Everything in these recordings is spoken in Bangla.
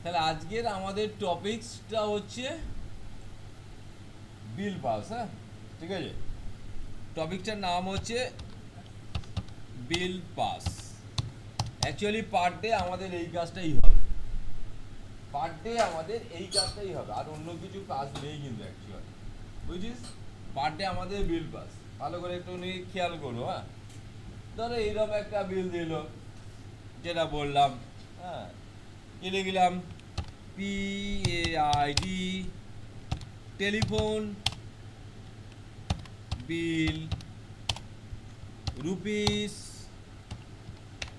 তাহলে আজকের আমাদের টপিকসটা হচ্ছে বিল পাস। হ্যাঁ, ঠিক আছে। টপিকটার নাম হচ্ছে bill pass. Actually per day আমাদের এই কাজটাই হবে, পার ডে আমাদের এই কাজটাই হবে, আর অন্য কিছু কাজ নেই কিন্তু অ্যাকচুয়ালি, বুঝছিস। পার ডে আমাদের বিল পাস, ভালো করে একটু খেয়াল করো। হ্যাঁ, ধরো এইরকম একটা বিল দিল, যেটা বললাম। হ্যাঁ, কি লিখলাম? PAID telephone bill rupees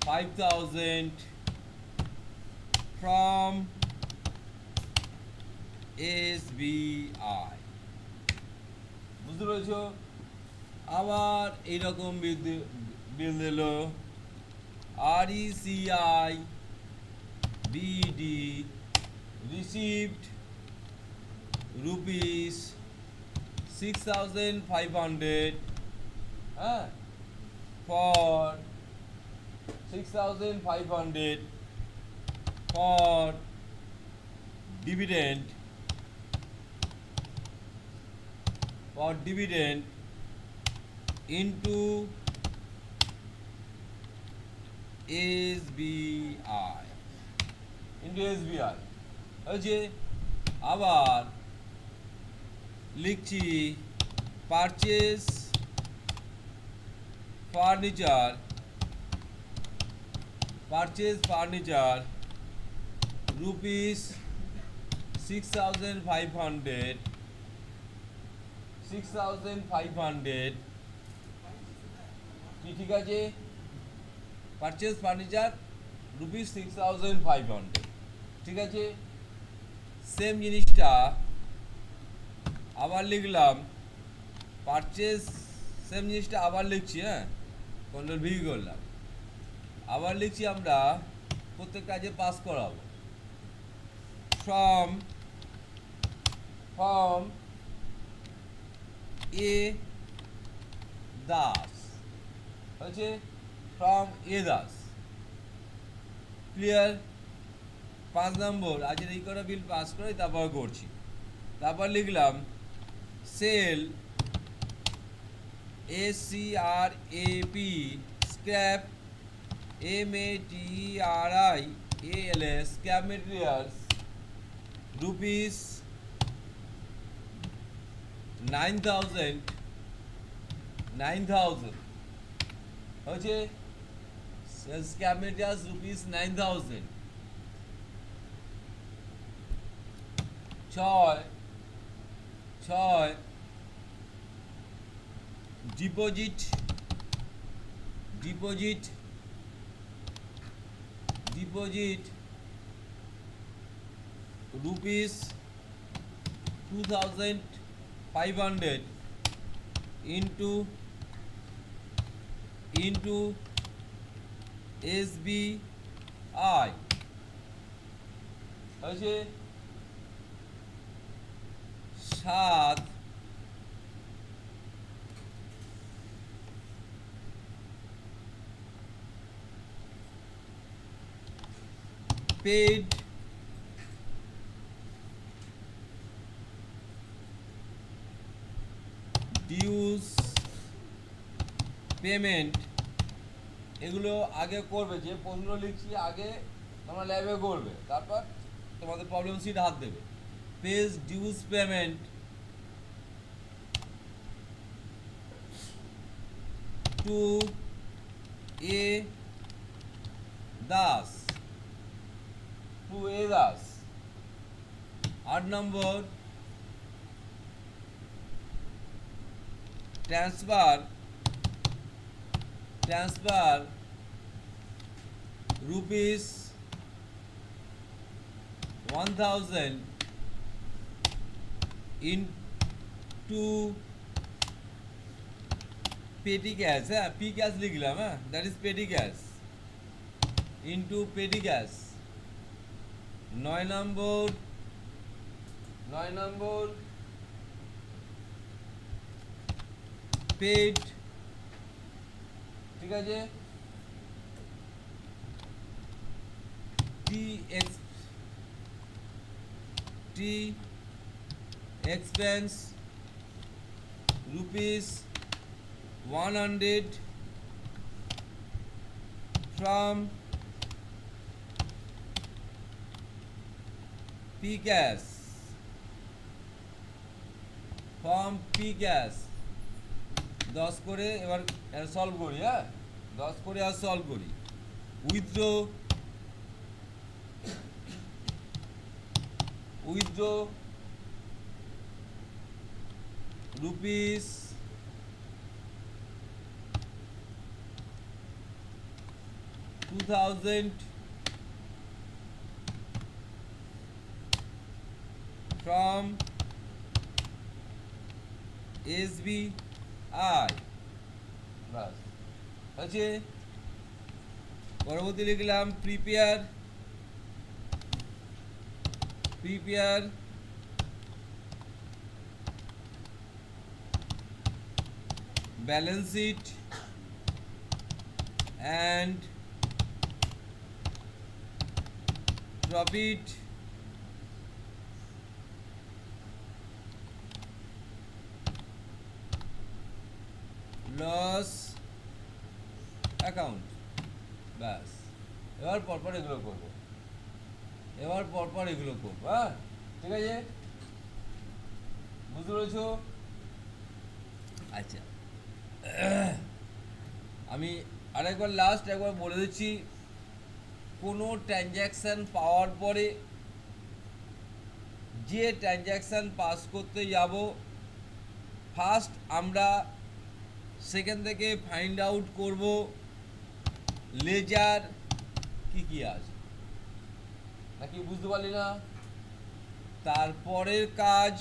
5000 from SBI। বুঝতে পেরেছো? আবার এইরকম বিল দিল RECI BD received rupees 6500, হ্যাঁ, for 6500 for dividend into SBI হয়েছে। আবার লিখছি পারচেজ ফার্নিচার rupees 6500 কি ঠিক আছে? পারচেজ ফার্নিচার rupees 6500, ঠিক আছে। সেম জিনিসটা আবার লিখলাম, পারচেজ সেম জিনিসটা আবার লিখছি। হ্যাঁ, কন্ট্রোল ভি করলাম, আবার লিখছি আমরা প্রত্যেক কাজে পাস করাবো। ফ্রম এ দাস হচ্ছে, ফ্রম এ দাস। ক্লিয়ার? 5 নম্বর আজকের এই কটা বিল পাস করে তারপর করছি। তারপর লিখলাম sell SCRAP scrap MATERIALS scrap materials rupees 9000 হচ্ছে, scrap materials rupees 9000। 6 deposit rupees 2500 into SBI হচ্ছে। 7 পেড ডিউস পেমেন্ট। এগুলো আগে করবে, যে প্রশ্ন লিখছি আগে তোমরা ল্যাবে করবে, তারপর তোমাদের প্রবলেম শিট হাত দেবে। Page dues payment to A Das 8 নম্বর transfer rupees 1000 into petty cash। হ্যাঁ, পি ক্যাশ লিখলাম। হ্যাঁ, that is petty cash into petty cash. 9 নম্বর পেড, ঠিক আছে, tea expense rupees 100 from PCAS দশ করে এবার সলভ করি, হ্যাঁ 10 করে আর সলভ করি। উইথড্র rupees 2000 from SBI বাস আছে। পরবর্তী লিখলাম prepare balance sheet and profit loss account ব্যাস। এবার পরপর এগুলো করবো, হ্যাঁ ঠিক আছে, বুঝতে পেরেছো? আচ্ছা আমি আরেকবার লাস্ট একবার বলে দিচ্ছি, কোনো ট্রানজ্যাকশান পাওয়ার পরে যে ট্রানজ্যাকশান পাস করতে যাব, ফার্স্ট আমরা সেখান থেকে ফাইন্ড আউট করব লেজার কি আছে নাকি, বুঝতে পারলি না? তারপরের কাজ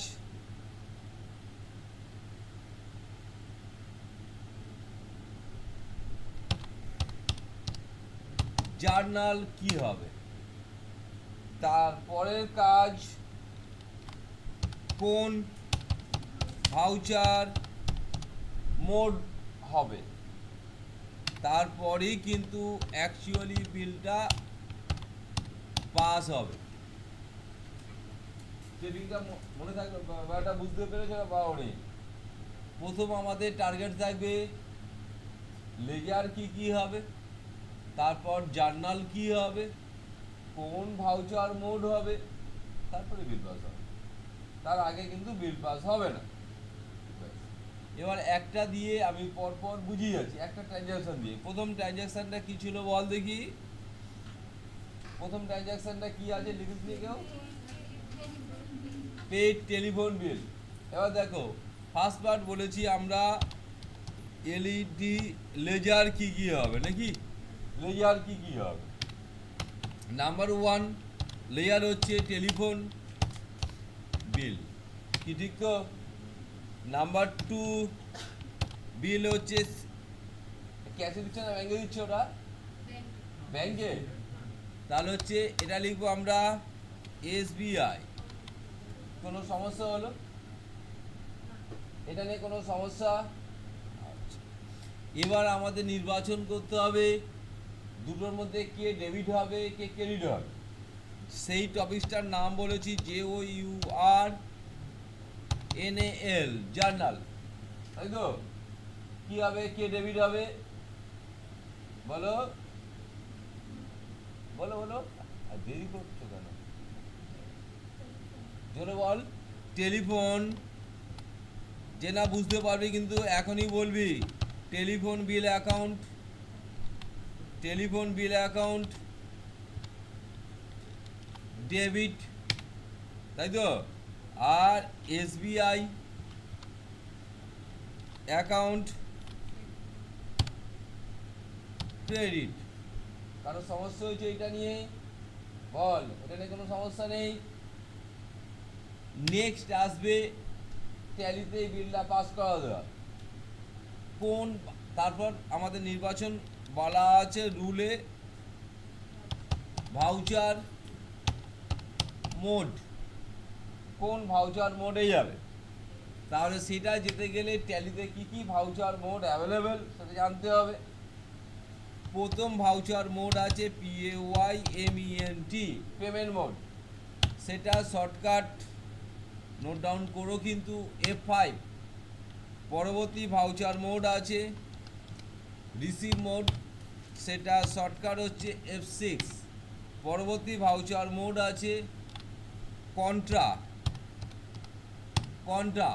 জার্নাল কি হবে, তারপরের কাজ কোন ভাউচার মোড হবে, তারপরেই কিন্তু অ্যাকচুয়ালি বিলটা পাস হবে। সেটিংটা মনে থাকবে, ব্যাপারটা বুঝতে পেরেছো না পাওনি? প্রথম আমাদের টার্গেট থাকবে লেজার কি হবে, তারপর জার্নাল কি হবে, কোন ভাউচার মোড হবে, তারপরে বিল পাস হবে। তার আগে কিন্তু বিল পাস হবে না। এবার একটা দিয়ে আমি পরপর বুঝিয়ে যাচ্ছি, একটা ট্রানজ্যাকশন দিয়ে। প্রথম ট্রানজ্যাকশনটা কি ছিল বল দেখি, প্রথম ট্রানজ্যাকশনটা কি আছে লিখিস নি কেউ? Paid telephone bill. এবার দেখো ফার্স্ট পার্ট বলেছি আমরা এলইডি লেজার কি হবে নাকি, লেজার কি হবে। নাম্বার 1 লেয়ার হচ্ছে টেলিফোন বিল, কি ঠিক তো? নাম্বার 2 বিল হচ্ছে ক্যাশে দিচ্ছে না ব্যাংকে দিচ্ছে, ওটা ব্যাংকে, তাহলে হচ্ছে এটা লিখবো আমরা এসবিআই। কোনো সমস্যা হলো? এটা নিয়ে কোনো সমস্যা? এবার আমাদের নির্বাচন করতে হবে দুটোর মধ্যে কে ডেবিট হবে কে ক্রেডিট হবে। সেই টপিকটার নাম বলেছি JOURNAL, জার্নাল, তাই তো? কি হবে, কে ডেবিট হবে বলো বলো বলো, আর দেরি করছো কেন, জোরে বল। টেলিফোন, যে না বুঝতে পারবি কিন্তু এখনই বলবি। টেলিফোন বিল অ্যাকাউন্ট ডেবিট, তাই তো? আর এসবিআই অ্যাকাউন্ট ক্রেডিট। কারো সমস্যা হয়েছে এটা নিয়ে বল, এটা নিয়ে কোনো সমস্যা নেই। নেক্সট আসবে ট্যালিতে বিলটা পাস করা দেওয়া, কোন, তারপর আমাদের নির্বাচন বলা আছে রুলে ভাউচার মোড, কোন ভাউচার মোডে যাবে। তাহলে সেটা যেতে গেলে ট্যালিতে কি ভাউচার মোড অ্যাভেলেবেল সেটা জানতে হবে। প্রথম ভাউচার মোড আছে PAYMENT, পেমেন্ট মোড। সেটা শর্টকাট নোট ডাউন করো কিন্তু F5। পরবর্তী ভাউচার মোড আছে রিসিভ মোড, সেটা শর্টকাট হচ্ছে F6। পরবর্তী ভাউচার মোড আছে কন্ট্রা,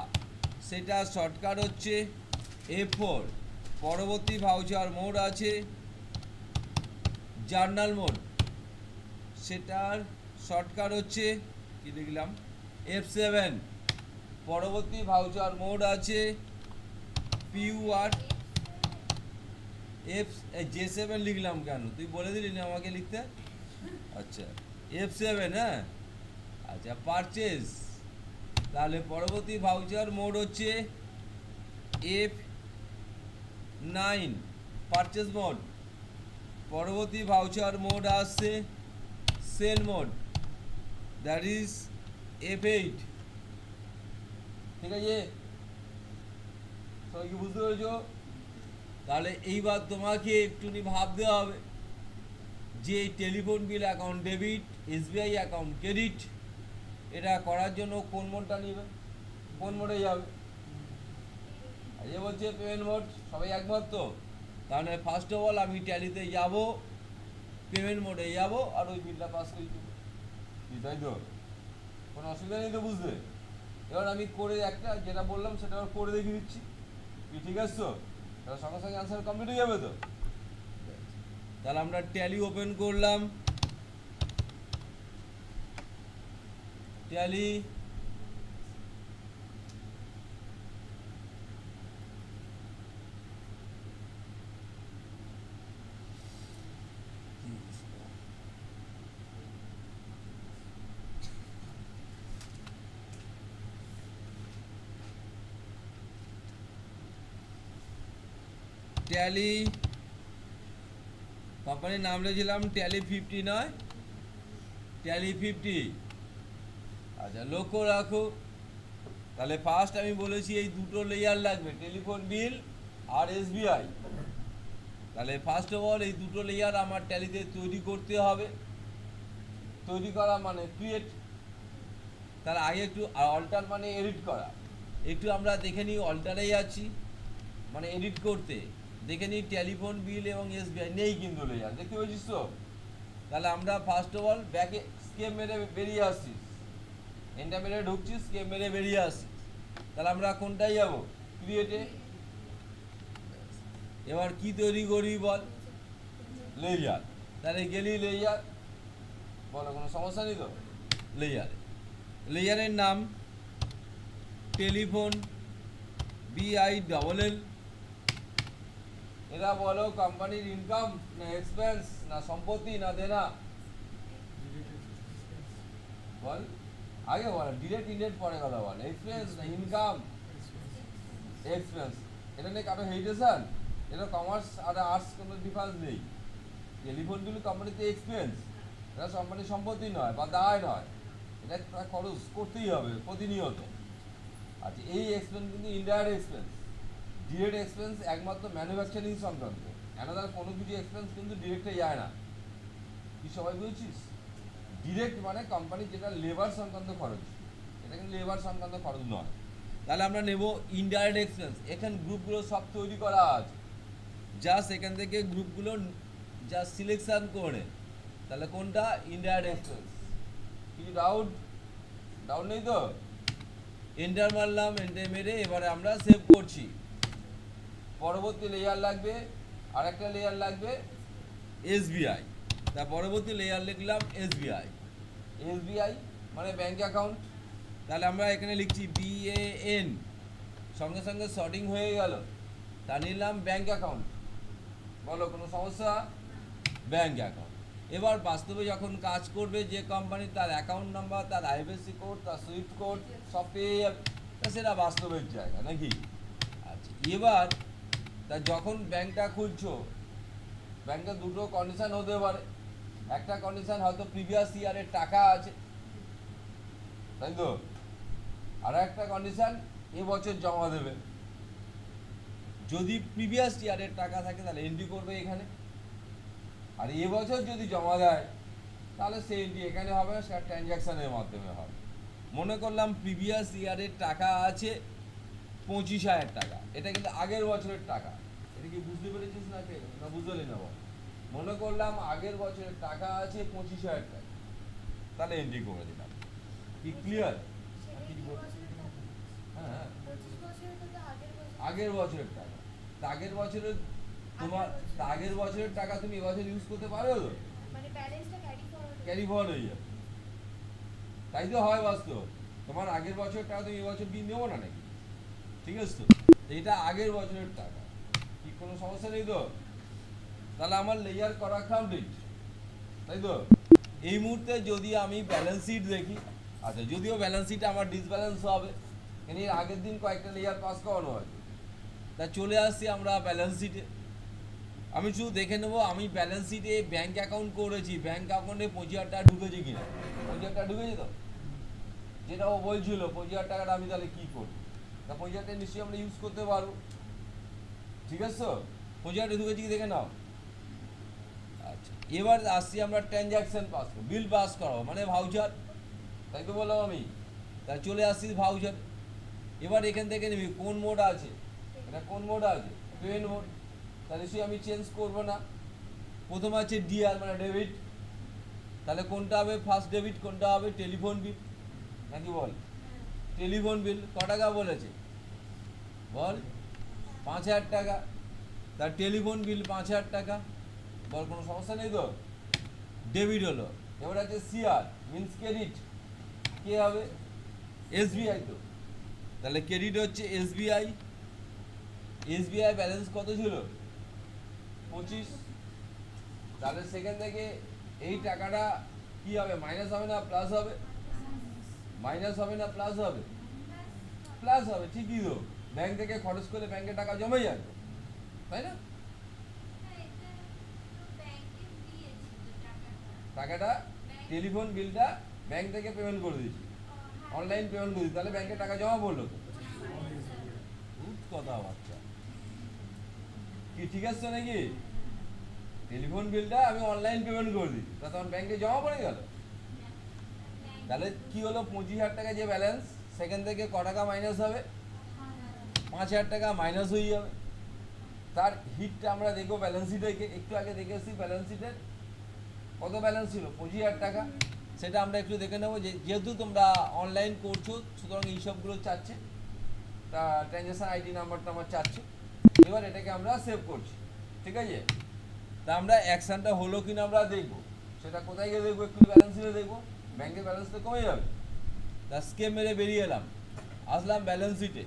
সেটা শর্টকাট হচ্ছে F4। পরবর্তী ভাউচার মোড আছে জার্নাল মোড, সেটার শর্টকাট হচ্ছে কি লিখলাম F7। পরবর্তী ভাউচার মোড আছে PUR J7 লিখলাম কেন, তুই বলে দিলি না আমাকে লিখতে? আচ্ছা F7, হ্যাঁ আচ্ছা পারচেজ, তাহলে পরবর্তী ভাউচার মোড হচ্ছে F9 পারচেজ মোড। পরবর্তী ভাউচার মোড আসছে sale mode, that is F8। ঠিক আছে, সবাই কি বুঝতে পেরেছো? তাহলে এইবার তোমাকে একটুখানি ভাবতে হবে যে telephone bill account debit, SBI account credit, এটা করার জন্য কোন মোডটা নেবে, কোন মোডে যাবে? আর এ বলছে পেমেন্ট মোড, সবাই একমত তো? তাহলে ফার্স্ট অফ অল আমি ট্যালিতে যাব, পেমেন্ট মোডে যাব, আর ওই বিলটা পাস করে দেবো, তাই তো? কোনো অসুবিধা নেই তো বুঝতে? এবার আমি করে একটা যেটা বললাম সেটা করে দেখিয়ে দিচ্ছি, ঠিক আছে তো? তাহলে সঙ্গে সঙ্গে অ্যান্সার কমপ্লিট হয়ে যাবে তো? তাহলে আমরা ট্যালি ওপেন করলাম, ট্যালি ট্যালি কোম্পানির নাম লিখেছিলাম ট্যালি 50, নয় ট্যালি 50। আচ্ছা লক্ষ্য রাখো, তাহলে ফার্স্ট আমি বলেছি এই দুটো লেয়ার লাগবে, টেলিফোন বিল আর SBI। তাহলে ফার্স্ট অফ অল এই দুটো লেয়ার আমার ট্যালিতে তৈরি করতে হবে। তৈরি করা মানে ক্রিয়েট, তার আগে একটু অল্টার মানে এডিট করা। একটু আমরা দেখে নিই, অল্টারেই আছি মানে এডিট করতে, দেখে নিই টেলিফোন বিল এবং SBI নেই কিন্তু লেয়ার, দেখতে পেয়েছিস তো? তাহলে আমরা ফার্স্ট অফ অল ব্যাকে স্কেপ মেরে বেরিয়ে আসছি, এন্টার মেরে ঢুকছি, স্কেপ মেরে বেরিয়ে আসছি। তাহলে আমরা কোনটাই যাবো? ক্রিয়েটে। এবার কি তৈরি করি বল? লেয়ার। তাহলে গেলি লেয়ার, বলো কোনো সমস্যা নেই তো? লেয়ারে, লেয়ারের নাম টেলিফোন BILL। এরা বলো কোম্পানির ইনকাম না এক্সপেন্স না সম্পত্তি না দেনা? বল আগে বল, ডিরেক্ট ইনডাইরেক্ট পরে কথা বল, এক্সপেন্স না ইনকাম? এক্সপেন্স। এটা নিয়ে কারো হেজিটেশন? এটা কমার্স আর আর্টস কোনো ডিফারেন্স নেই। টেলিফোন বিল কোম্পানিতে এক্সপেন্স, এটা কোম্পানির সম্পত্তি নয় বা দায় নয়, এটা খরচ করতেই হবে প্রতিনিয়ত। আচ্ছা এই এক্সপেন্স কিন্তু ইনডাইরেক্ট এক্সপেন্স। ডিরেক্ট এক্সপেন্স একমাত্র ম্যানুফ্যাকচারিং সংক্রান্ত, অ্যানাদার কোনো কিছু এক্সপেন্স কিন্তু ডিরেক্টে যায় না। কি সবাই বুঝছিস? ডিরেক্ট মানে কোম্পানির যেটা লেবার সংক্রান্ত খরচ, এটা কিন্তু লেবার সংক্রান্ত খরচ নয়। তাহলে আমরা নেব ইনডাইরেক্ট এক্সপেন্স। এখানে গ্রুপগুলো সব তৈরি করা আছে, জাস্ট এখান থেকে গ্রুপগুলো জাস্ট সিলেকশন করে, তাহলে কোনটা? Indirect expense. কিছু ডাউট নেই তো? এন্টার মারলাম, এন্টার মেরে এবারে আমরা সেভ করছি। পরবর্তী লেয়ার লাগবে, আরেকটা লেয়ার লাগবে SBI। তার পরবর্তী লেয়ার লিখলাম SBI। মানে ব্যাংক অ্যাকাউন্ট। তাহলে আমরা এখানে লিখছি BAN, সঙ্গে সঙ্গে শর্টিং হয়ে গেল, তা নিলাম ব্যাংক অ্যাকাউন্ট। বলো কোনো সমস্যা? Bank account. এবার বাস্তবে যখন কাজ করবে যে কোম্পানি, তার অ্যাকাউন্ট নাম্বার, তার IFSC কোড, তার সুইফট কোড সব পেয়ে যাবে, তা সেটা বাস্তবের জায়গা নাকি? আচ্ছা এবার তা যখন ব্যাংকটা খুলছো, ব্যাংকে দুটো কন্ডিশন হতে পারে। একটা কন্ডিশন হয়তো প্রিভিয়াস ইয়ারের টাকা আছে, তাই তো? আর একটা কন্ডিশন এবছর জমা দেবে। যদি প্রিভিয়াস ইয়ারের টাকা থাকে তাহলে এন্ট্রি করবে এখানে, আর এবছর যদি জমা দেয় তাহলে সেই এন্ট্রি এখানে হবে না, সেটা ট্রানজ্যাকশনের মাধ্যমে হবে। মনে করলাম প্রিভিয়াস ইয়ারের টাকা আছে 25,000 টাকা, এটা কিন্তু আগের বছরের টাকা। এটা কি বুঝতে পেরেছিস না বুঝলি না বল? মনে করলাম আগের বছরের টাকা আছে 25,000 টাকা, তাহলে এন্ট্রি করে দিলাম। কি ক্লিয়ার? হ্যাঁ, আগের বছরের টাকা, তা আগের বছরের তোমার আগের বছরের টাকা তুমি এবছর ইউজ করতে পারো তো, মানে ব্যালেন্সটা ক্যারি ফরওয়ার্ড হয়ে যাবে। তাই তো হয় বাস্তব। তোমার আগের বছরের টাকা তুমি এবছর দিয়ে নেবো না নাকি? ঠিক আছে তো, এটা আগের বছরের টাকা, কি কোনো সমস্যা নেই তো? তাহলে আমার লেয়ার করা কমপ্লিট, তাই তো? এই মুহূর্তে যদি আমি ব্যালেন্স শিট দেখি, আচ্ছা যদিও ব্যালেন্স শিটে আমার ডিসব্যালেন্স হবে, কিন্তু এর আগের দিন কয়েকটা লেয়ার পাস করানো আছে, তা চলে আসছি আমরা ব্যালেন্স শিটে। আমি শুধু দেখে নেবো আমি ব্যালেন্স শিটে ব্যাঙ্ক অ্যাকাউন্ট করেছি, ব্যাঙ্ক অ্যাকাউন্টে 25,000 টাকা ঢুকেছে কিনা। 25,000 টাকা ঢুকেছে তো, যেটা ও বলছিল 25,000 টাকাটা আমি তাহলে কী করবো? তা 25,000 টাকা নিশ্চয়ই আমরা ইউজ করতে পারবো, ঠিক আছে তো? 25,000 টাকা ঢুকেছি কি দেখে নাও। আচ্ছা, এবার আসছি আমরা ট্রানজ্যাকশন পাস করবো, বিল পাস করাবো মানে ভাউচার, তাই তো বললাম আমি। তা চলে আসছি ভাউচার। এবার এখান থেকে নিবি কোন মোড আছে, এটা কোন মোড আছে, পেমেন্ট মোড, তাহলে সে আমি চেঞ্জ করবো না। প্রথম আছে ডিআর মানে ডেবিট, তাহলে কোনটা হবে ফার্স্ট ডেবিট, কোনটা হবে টেলিফোন বিল নাকি বল? টেলিফোন বিল ক টাকা বলেছে বল? 5,000 টাকা, তার টেলিফোন বিল 5,000 টাকা, বল কোনো সমস্যা নেই তো? ডেবিট হলো। এবার আছে সিআর মিনস ক্রেডিট, কে হবে? এসবিআই তো, তাহলে ক্রেডিট হচ্ছে এসবিআই। এসবিআই ব্যালেন্স কত ছিল? 25। তাহলে সেখান থেকে এই টাকাটা কি হবে, মাইনাস হবে না প্লাস হবে? মাইনাস হবে না প্লাস হবে? প্লাস হবে, ঠিকই তো। ব্যাংক থেকে খরচ করে ব্যাংকে টাকা জমে যাবে, তাই না? টাকাটা টেলিফোন বিলটা ব্যাংক থেকে পেমেন্ট করে দিয়েছি, অনলাইন পেমেন্ট করে দিচ্ছি, তাহলে ব্যাংকে টাকা জমা পড়লো তো। কথা বাচ্চা কি ঠিক আছে নাকি? টেলিফোন বিলটা আমি অনলাইন পেমেন্ট করে দিচ্ছি, তা তখন ব্যাংকে জমা পড়ে গেল। তাহলে কি হলো, 25,000 টাকা যে ব্যালেন্স, সেখান থেকে ক টাকা মাইনাস হবে? 5,000 টাকা মাইনাস হয়ে যাবে। তার হিটটা আমরা দেখবো ব্যালেন্স শিটে, একটু আগে দেখে এসেছি ব্যালেন্স শিটের কত ব্যালেন্স ছিল, 25,000 টাকা। সেটা আমরা একটু দেখে নেবো, যেহেতু তোমরা অনলাইন করছো সুতরাং এইসবগুলো চাচ্ছে, তা ট্রানজ্যাকশন আইডি নাম্বারটা আমার চাচ্ছে। এবার এটাকে আমরা সেভ করছি, ঠিক আছে? তা আমরা অ্যাকশনটা হলো কিনা আমরা দেখবো, সেটা কোথায় গিয়ে দেখবো, একটু ব্যালেন্স শিটে দেখবো। ব্যাংকের ব্যালেন্স তো কমে যাবে, তা স্কেপ মেরে বেরিয়ে এলাম, আসলাম ব্যালেন্স শিটে।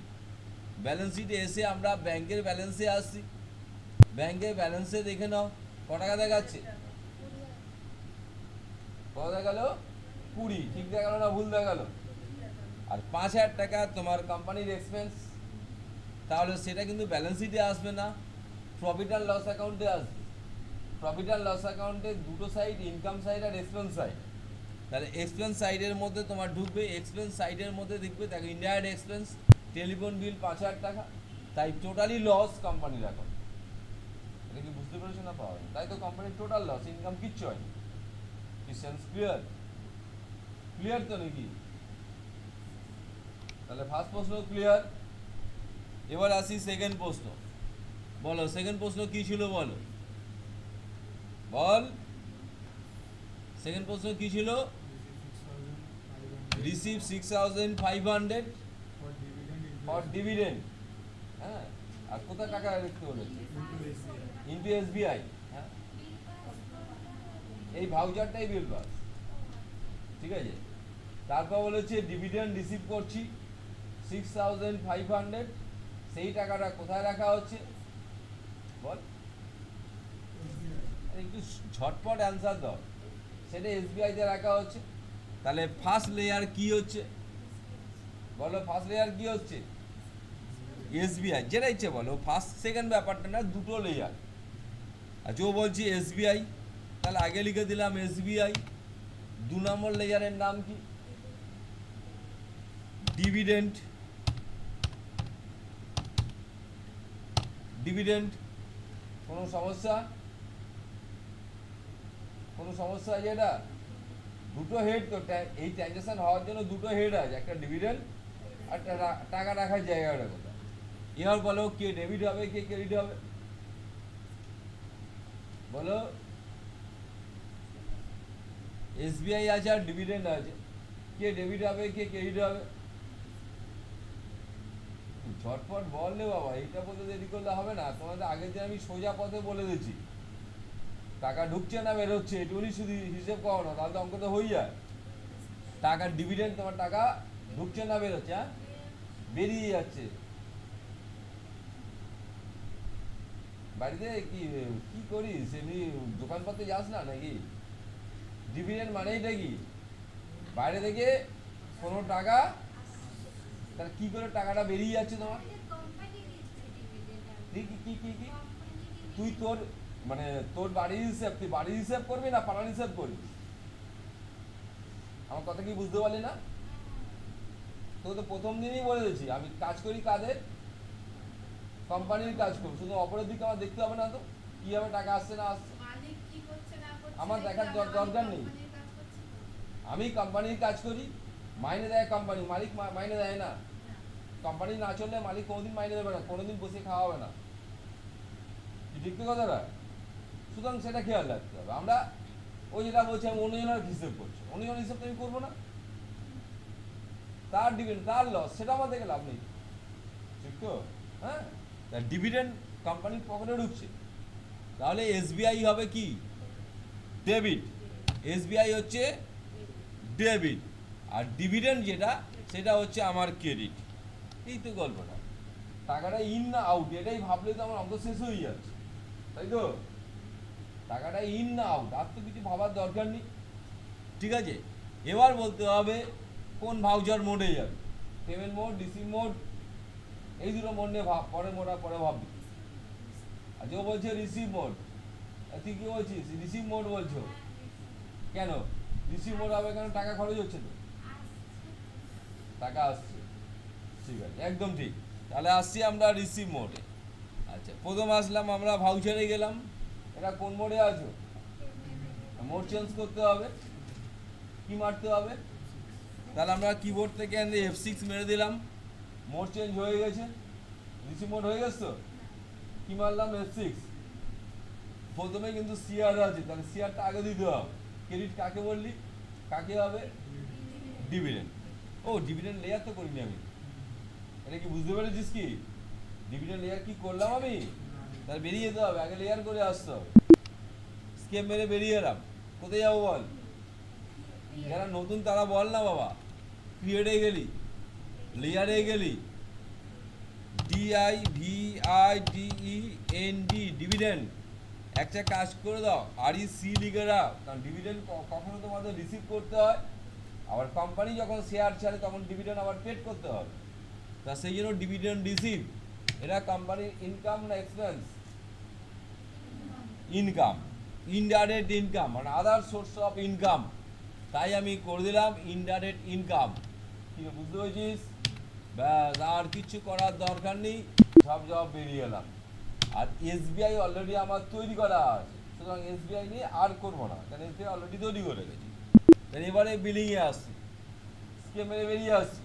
ব্যালেন্স শিটে এসে আমরা ব্যাংকের ব্যালেন্সে আসছি। ব্যাংকের ব্যালেন্সে দেখে নাও ক টাকা দেখাচ্ছে, কত দেখালো? 20। ঠিক দেখালো না ভুল দেখালো? আর 5,000 টাকা তোমার কোম্পানির এক্সপেন্স, তাহলে সেটা কিন্তু ব্যালেন্স শিটে আসবে না, প্রফিট অ্যান্ড লস অ্যাকাউন্টে আসবে। প্রফিট অ্যান্ড লস অ্যাকাউন্টে দুটো সাইড, ইনকাম সাইড আর এক্সপেন্স সাইড। তাহলে এক্সপেন্স সাইডের মধ্যে তোমার ঢুকবে, এক্সপেন্স সাইডের মধ্যে দেখবে দেখো ইনডাইরেক্ট এক্সপেন্স, টেলিফোন বিল 5,000 টাকা, তাই টোটালি লস কোম্পানির অ্যাকাউন্ট। এটা কি বুঝতে পেরেছো না পাওয়া? তাই তো কোম্পানির টোটাল লস, ইনকাম কিচ্ছু হয়নি। Sense clear? ক্লিয়ার তো নাকি? তাহলে ফার্স্ট প্রশ্ন ক্লিয়ার। এবার আসি সেকেন্ড প্রশ্ন, বলো সেকেন্ড প্রশ্ন কি ছিল বলো, বল সেকেন্ড প্রশ্ন কি ছিল? রিসিভ 6,500 ফর ডিভিডেন্ড, হ্যাঁ, আর কোথায় টাকা লিখতে বলেছে? ইন্টু এসবিআই, হ্যাঁ, এই ভাউচারটাই বিল পাস, ঠিক আছে? তারপর বলেছে ডিভিডেন্ড রিসিভ করছি 6,500, সেই টাকাটা কোথায় রাখা হচ্ছে বল? একটু ঝটপট অ্যান্সার দাও। সেটা এসবিআইতে রাখা হচ্ছে। তাহলে ফার্স্ট লেয়ার কি হচ্ছে বলো? ফার্স্ট লেয়ার কি হচ্ছে? এসবিআই, যেটা ইচ্ছে বলো, ফার্স্ট সেকেন্ড ব্যাপারটা না, দুটো লেয়ার। আচ্ছা ও বলছি এসবিআই, তাহলে আগে লিখে দিলাম এসবিআই। 2 নম্বর লেয়ারের নাম কি? ডিভিডেন্ড। ডিভিডেন্ড কোনো সমস্যা? কোনো সমস্যা আছে এটা? দুটো হেড তো, এই ট্রানজাকশন হওয়ার জন্য দুটো হেড আছে, একটা ডিভিডেন্ড আর টাকা রাখার জায়গাটা কোথায়। এবার বলো কে ডেবিট হবে কে ক্রেডিট হবে, বলো। এসবিআই আছে আর ডিভিডেন্ড আছে, কে ডেবিট হবে কে ক্রেডিট হবে? ঝটপট বল রে বাবা, এইটা বলতে দেরি করলে হবে না। তোমাদের আগের দিন আমি সোজা পথে বলে দিচ্ছি, টাকা ঢুকছে না বেরোচ্ছে এটুকুনি শুধু হিসেব করো না, তাহলে তো অঙ্কটা হয়ে যায়। টাকার ডিভিডেন্ড, তোমার টাকা ঢুকছে না বেরোচ্ছে, হ্যাঁ বেরিয়ে যাচ্ছে। বাড়িতে কি কি করিস এমনি, দোকানপাতে যাস না নাকি? ডিভিডেন্ড মানেইটা কি? বাইরে থেকে কোনো টাকা, তার কি করে টাকাটা বেরিয়ে যাচ্ছে তোমার? কি কি কি কি তুই তোর মানে তোর বাড়ির হিসাব, তুই বাড়ির হিসাব করবি না পাড়ার হিসাব করবি? আমার কথা কি বুঝতে পারলি না? তোকে তো প্রথম দিনই বলে দিয়েছি আমি কাজ করি কাদের, কোম্পানির কাজ করবো, শুধু অপরের দিকে আমার দেখতে হবে না তো কিভাবে টাকা আসছে না আসছে, আমার দেখার দরকার নেই। আমি কোম্পানির কাজ করি, মাইনে দেয় কোম্পানি, মালিক মাইনে দেয় না। কোম্পানি না চললে মালিক কোনোদিন মাইনে দেবে না, কোনোদিন বসে খাওয়া হবে না, ঠিক তো কথাটা? সুতরাং সেটা খেয়াল রাখতে হবে। আমরা ওই যেটা বলছি আমি অন্যজনের হিসেব করছি, অন্যজনের হিসেব তো আমি করবো না, তার ডিভিডেন্ড তার লস, সেটা আমার দেখে লাভ নেই, ঠিক তো? হ্যাঁ, ডিভিডেন্ড কোম্পানির পকেটে ঢুকছে, তাহলে এসবিআই হবে কি ডেবিট, এসবিআই হচ্ছে ডেবিট, আর ডিভিডেন্ড যেটা সেটা হচ্ছে আমার ক্রেডিট। এই তো গল্পটা, টাকাটা ইন না আউট এটাই ভাবলে তো আমার অঙ্ক শেষ হয়ে যাচ্ছে, তাই তো? টাকাটা ইন না আউট, আর তো কিছু ভাবার দরকার নেই, ঠিক আছে? এবার বলতে হবে কোন ভাউচার মোডে যাবে, পেমেন্ট মোড, রিসিভ মোড, এই দুটো মোড নিয়ে ভাব, পরে ভাববি। আর যে বলছে রিসিভ মোড, তুই কি বলছিস রিসিভ মোড বলছো কেন? রিসিভ মোড হবে কেন? টাকা খরচ হচ্ছে তো, টাকা আসছে, ঠিক আছে একদম ঠিক। তাহলে আসছি আমরা রিসিভ মোডে। আচ্ছা, প্রথম আসলাম আমরা ভাউচারে গেলাম, এটা কোন মোডে আছো? মোড চেঞ্জ করতে হবে, কি মারতে হবে? তাহলে আমরা কিবোর্ড থেকে F6 মেরে দিলাম, মোড চেঞ্জ হয়ে গেছে, রিসিভ মোড হয়ে গেছে তো, কি মারলাম F6। প্রথমে কিন্তু সিআর আছে, তাহলে সিআরটা আগে দিতে হবে। ক্রেডিট কাকে বললি, কাকে হবে? ডিভিডেন্ড। ও ডিভিডেন্ড লেয়ার তো করিনি আমি, এটা কি বুঝতে পেরেছিস কি? ডিভিডেন্ড লেয়ার কি করলাম আমি? তাহলে বেরিয়ে যেতে হবে, আগে লেয়ার করে আসতে হবে। স্কেপ মেরে বেরিয়ে এলাম, কোথায় যাবো বল? যারা নতুন তারা বল না বাবা, ক্রিয়েটে গেলি, লেয়ারে গেলি, DIVIDEND ডিভিডেন্ড, একটা কাজ করে দাও REC লিখে দাও, কারণ ডিভিডেন্ড কখনো তোমাদের রিসিভ করতে হয়, আবার কোম্পানি যখন শেয়ার ছাড়ে তখন ডিভিডেন্ড আবার পেড করতে হবে, তা সেই জন্য ডিভিডেন্ড রিসিভ। এটা কোম্পানির ইনকাম না এক্সপেন্স? ইনকাম, ইনডাইরেক্ট ইনকাম মানে আদার সোর্স অফ ইনকাম, তাই আমি করে দিলাম ইনডাইরেক্ট ইনকাম। কি বুঝতে পেরেছিস? ব্যাস, আর কিছু করার দরকার নেই, সব বেরিয়ে এলাম। আর এসবিআই অলরেডি আমার তৈরি করা আছে, সুতরাং এসবিআই নিয়ে আর করবো না, কারণ এসবিআই অলরেডি তৈরি করে গেছি। তাহলে এবারে বিলিংয়ে আসছি, স্কেম মেরে বেরিয়ে আসছি,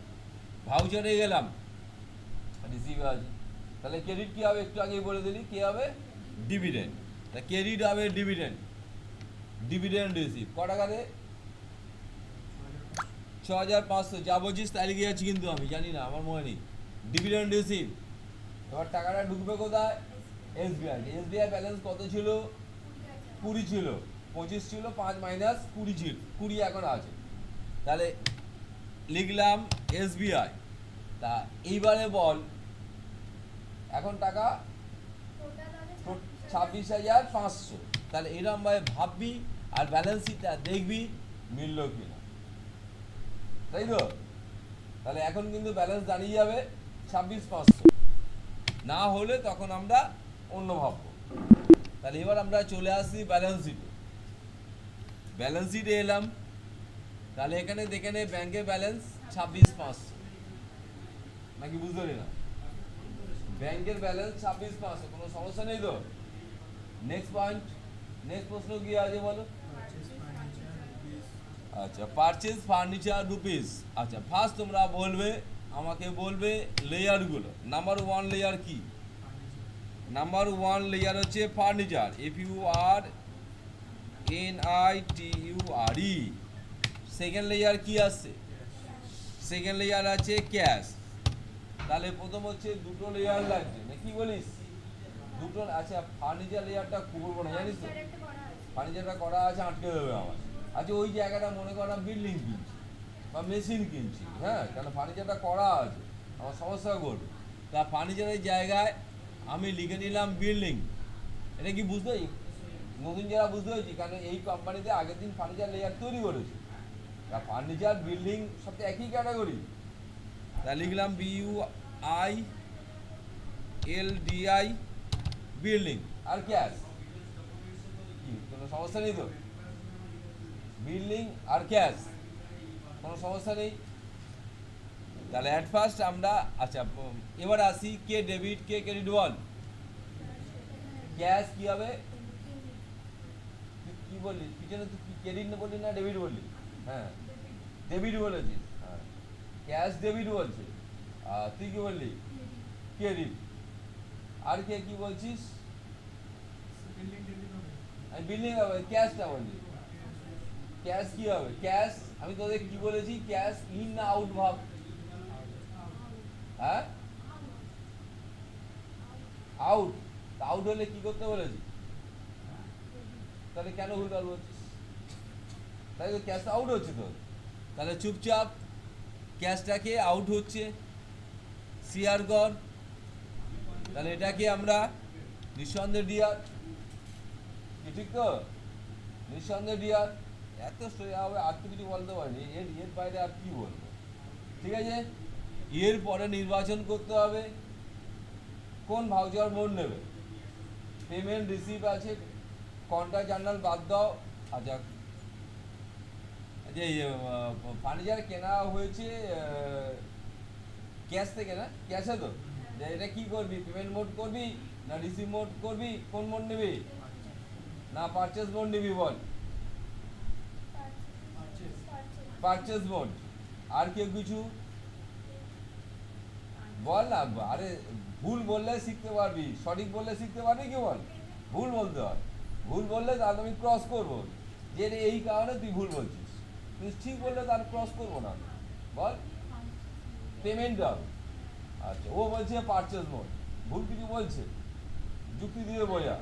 ভাউচারে গেলাম, রিসিভে আছে। তাহলে ক্রেডিট কী হবে? একটু আগেই বলে দিলি কী হবে? ডিভিডেন্ড। তা ক্রেডিট হবে ডিভিডেন্ড, ডিভিডেন্ড রিসিভ ক টাকা দে? 6500, যা বলছিস তাই লিখে যাচ্ছি, কিন্তু আমি জানি না, আমার মনে নেই। ডিভিডেন্ড রিসিভ, এবার টাকাটা ঢুকবে কোথায়? এসবিআই। এসবিআই ব্যালেন্স কত ছিল? 20 ছিল, 25 ছিল, 5 মাইনাস 20 ছিল, 20 এখন আছে, তাহলে লিখলাম এসবিআই। তা এইবারে বল এখন টাকা 26,500, তাহলে এরকম ভাবে ভাববি আর ব্যালেন্স শিটটা দেখবি মিলল কিনা, তাই তো? তাহলে এখন কিন্তু ব্যালেন্স দাঁড়িয়ে যাবে 26,500, না হলে তখন আমরা অন্য ভাববো। তাহলে এবার আমরা চলে আসি ব্যালেন্স শিটে, ব্যালেন্স শিটে এলাম, তাহলে এখানে দেখে নে ব্যাংকের ব্যালেন্স 26,500, নাকি বুঝতে পারি না? ব্যাংকের ব্যালেন্স 26,500, কোনো সমস্যা নেই তো? নেক্সট পয়েন্ট, নেক্সট প্রশ্ন কি আছে বলো? আচ্ছা পারচেজ ফার্নিচার রুপিস। আচ্ছা ফার্স্ট তোমরা বলবে, আমাকে বলবে লেয়ারগুলো। নাম্বার ওয়ান লেয়ার কি? নাম্বার ওয়ান লেয়ার হচ্ছে ফার্নিচার, FURNITURE। সেকেন্ড লেয়ার কি আসছে? সেকেন্ড লেয়ার আছে ক্যাশ। তাহলে প্রথম হচ্ছে দুটো লেয়ার লাগছে না, কি বলিস? দুটো। আচ্ছা ফার্নিচার লেয়ারটা করবো না জানিস তো, ফার্নিচারটা করা আছে, আটকে দেবে আমার। আচ্ছা ওই জায়গাটা মনে কর বিল্ডিং কিনছি বা মেশিন কিনছি, হ্যাঁ, কেন ফার্নিচারটা করা আছে, আমার সমস্যা করবে। তা ফার্নিচারের জায়গায় আমি লিখে নিলাম বিল্ডিং। এটা কি বুঝতে পারি? নতুন যারা বুঝতে পেরেছি, কারণ এই কোম্পানিতে আগের দিন ফার্নিচার লেয়ার তৈরি করেছে। তা ফার্নিচার বিল্ডিং সব তো একই ক্যাটাগরি। তা লিখলাম BUILDI বিল্ডিং। আর ক্যাশ কি, কোনো সমস্যা নেই তো? বিল্ডিং আর ক্যাশ কোনো সমস্যা নেই। তাহলে অ্যাট ফার্স্ট আমরা, আচ্ছা এবার আসি কে ডেবিট কে ক্রেডিট বল। ক্যাশ কি হবে? কি বললি পিছনে? তুই কি ক্রেডিট না বললি না ডেবিট বললি? হ্যাঁ ডেবিট বলেছিস, হ্যাঁ ক্যাশ ডেবিট বলছে। তুই কি বললি? ক্রেডিট। আর কে কি বলছিস? আমি বিল্ডিং হবে, ক্যাশটা বললি। ক্যাশ কি হবে? ক্যাশ আমি তোদের কি বলেছি? ক্যাশ ইন না আউট ভাব? হ্যাঁ আউট। আউট হলে কি করতে বলেছি? তাহলে কেন ভুলভাল বলছিস? তাই তো ক্যাশটা আউট হচ্ছে তো। তাহলে চুপচাপ ক্যাশটাকে আউট হচ্ছে শেয়ার কর। তাহলে এটাকে আমরা নিঃসন্দেহে ডিয়ার, ঠিক তো? নিঃসন্দেহে ডিয়ার। এত হবে আর তো কিছু বলতে পারিনি, এর বাইরে আর কি বলবো? ঠিক আছে, এর পরে নির্বাচন করতে হবে কোন ভাউচার মোড নেবে। পেমেন্ট রিসিভ আছে, কন্ট্রাক্ট জার্নাল বাদ দাও। আচ্ছা যে ফার্নিচার কেনা হয়েছে ক্যাশ থেকে না, ক্যাশে তো। এটা কি করবি? পেমেন্ট মোড করবি না রিসিভ মোড করবি? কোন মোড নিবি? না পারচেজ মোড নিবি বল? Purchase mode. আর কেউ কিছু বল না। আরে ভুল বললে শিখতে পারবি, সঠিক বললে শিখতে পারবি কি? বল, ভুল বলতে হয়। ভুল বললে তাহলে আমি ক্রস করবো, যে এই কারণে তুই ভুল বলছিস। তুই ঠিক বললে তার ক্রস করবো না। বল পেমেন্ট হবে। আচ্ছা ও বলছে পারচেজ মোড, ভুল কিছু বলছে, যুক্তি দিয়ে বোঝা।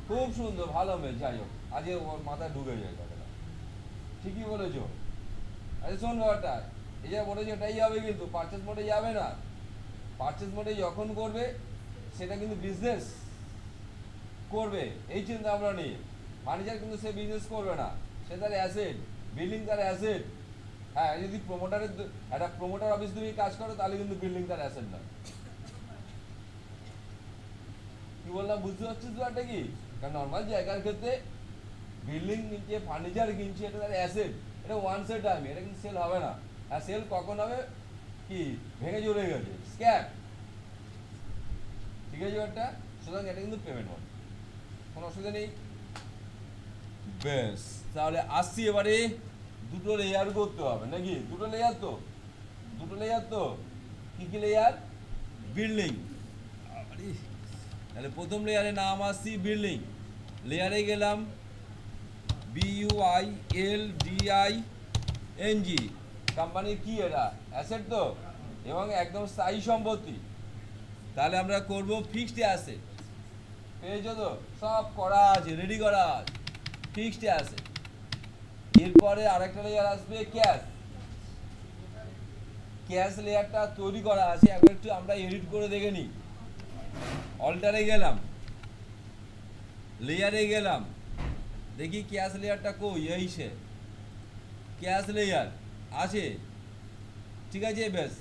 খুব সুন্দর, ভালো মেয়ে, যাই হোক আজ ওর মাথায় ঢুকে যায় কথাটা, ঠিকই বলেছো। আচ্ছা শোন ব্যাপারটা, এই যা বলেছে এটাই হবে, কিন্তু পারচেজ মোডে যাবে না। পারচেজ মোডে যখন করবে সেটা কিন্তু বিজনেস করবে, এই চিন্তা আমরা নিই। ফার্নিচার কিন্তু সে বিজনেস করবে না, সে তার অ্যাসেট, বিল্ডিং তার অ্যাসেট। হ্যাঁ যদি প্রমোটারের একটা প্রমোটার অফিস তুমি কাজ করো তাহলে কিন্তু বিল্ডিং তার অ্যাসেট না। কি বললাম বুঝতে পারছিস ব্যাপারটা কি? কারণ নর্মাল জায়গার ক্ষেত্রে বিল্ডিং কিনছে, ফার্নিচার কিনছে, এটা তার অ্যাসেট, এটা ওয়ান সেট টাইম, এটা কিন্তু সেল হবে না। আর সেল কখন হবে? কি ভেঙে চলে গেছে, স্ক্র্যাপ, ঠিক আছে ব্যাপারটা। সুতরাং এটা কিন্তু পেমেন্ট হবে, কোনো অসুবিধা নেই। বেশ, তাহলে আসছি এবারে দুটো লেয়ার করতে হবে নাকি? দুটো লেয়ার তো, দুটো লেয়ার তো। কি কি লেয়ার? বিল্ডিং। তাহলে প্রথম লেয়ারে নাম আসছি বিল্ডিং। লেয়ারে গেলাম BUILDING। কোম্পানির কি এটা? অ্যাসেট তো, এবং একদম স্থায়ী সম্পত্তি। তাহলে আমরা করব ফিক্সড অ্যাসেট। পেয়েছো তো? সব করা আছে, রেডি করা আছে, ফিক্সড অ্যাসেট। এরপরে আরেকটা লেয়ার আসবে ক্যাশ। ক্যাশ লেয়ারটা তৈরি করা আছে, এখন একটু আমরা এডিট করে দেখে নিই। অল্টারে গেলাম, লেয়ারে গেলাম, দেখি ক্যাশ লেয়ারটা কই? এই সে ক্যাশ লেয়ার আছে, ঠিক আছে। বেশ,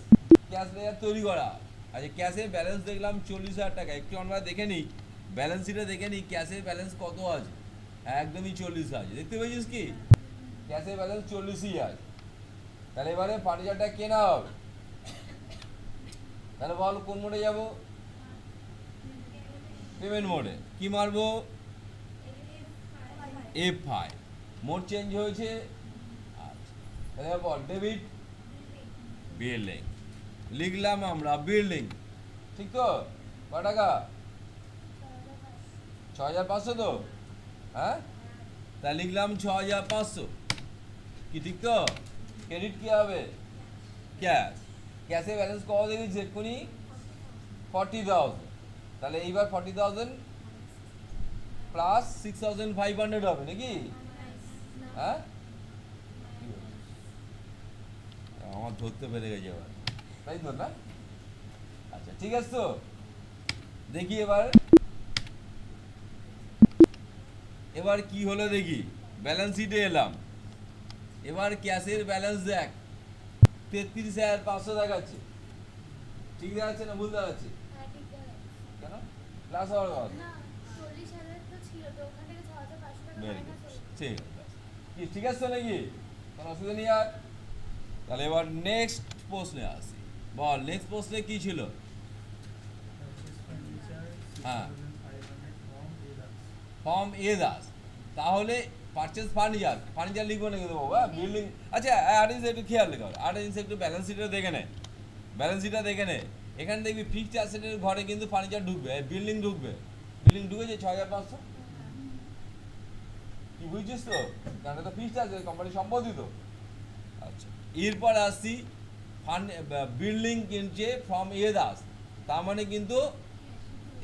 ক্যাশ লেয়ার তৈরি করা। আচ্ছা ক্যাশের ব্যালেন্স দেখলাম 40,000 টাকা। একটু আমরা দেখে নিই ব্যালেন্স শিটে, দেখে নিই ক্যাশের ব্যালেন্স কত আছে। একদমই 40 আছে, দেখতে পেয়েছিস কি? ক্যাশের ব্যালেন্স 40ই আছে। তাহলে এবারে ফার্নিচারটা কেনা হবে, তাহলে বল কোন মোডে যাব? পেমেন্ট মোডে। কি মারবো? F5 মোড চেঞ্জ হয়েছে। আচ্ছা তাহলে বল ডেবিট বিল্ডিং লিখলাম আমরা বিল্ডিং, ঠিক তো? ক টাকা? 6500 তো, হ্যাঁ তা লিখলাম 6500, কি ঠিক তো? ক্রেডিট কি হবে? ক্যাশ। ক্যাশে ব্যালেন্স কত দেখেছি এক্ষুনি? 40,000। তাহলে এইবার 40,000 প্লাস 6,500 হবে নাকি? হ্যাঁ আমার ধরতে পেরে গেছে এবার, তাই তো না? আচ্ছা ঠিক আছে তো, দেখি এবার এবার কি হলো দেখি। ব্যালেন্স শিটে এলাম, এবার ক্যাশের ব্যালেন্স দেখ, 33,500 দেখাচ্ছে। ঠিক দেখাচ্ছে না ভুল দেখাচ্ছে? কেন প্লাস হওয়ার কথা? ঠিক আছে নাকি? কোনো অসুবিধা নেই আর। তাহলে এবার নেক্সট প্রশ্নে আসি। বল নেক্সট প্রশ্নে কি ছিল? হ্যাঁ ফর্ম এ দাস। তাহলে পারচেজ ফার্নিচার লিখবো নাকি দেবো বাবা? বিল্ডিং। আচ্ছা আর জিনিস একটু খেয়াল রেখো, আর জিনিস একটু ব্যালেন্স শিটটা দেখে নে, ব্যালেন্স শিটটা দেখে নে। এখানে দেখবি ফিক্সড অ্যাসেটের ঘরে কিন্তু ফার্নিচার ঢুকবে, বিল্ডিং ঢুকবে। বিল্ডিং ঢুকেছে 6,500, কি বুঝছিস তো? কারণ এটা ফিক্সড আছে, কোম্পানির সম্পত্তি তো। আচ্ছা এরপর আসছি বিল্ডিং কিনছে ফ্রম এ দাস, তার মানে কিন্তু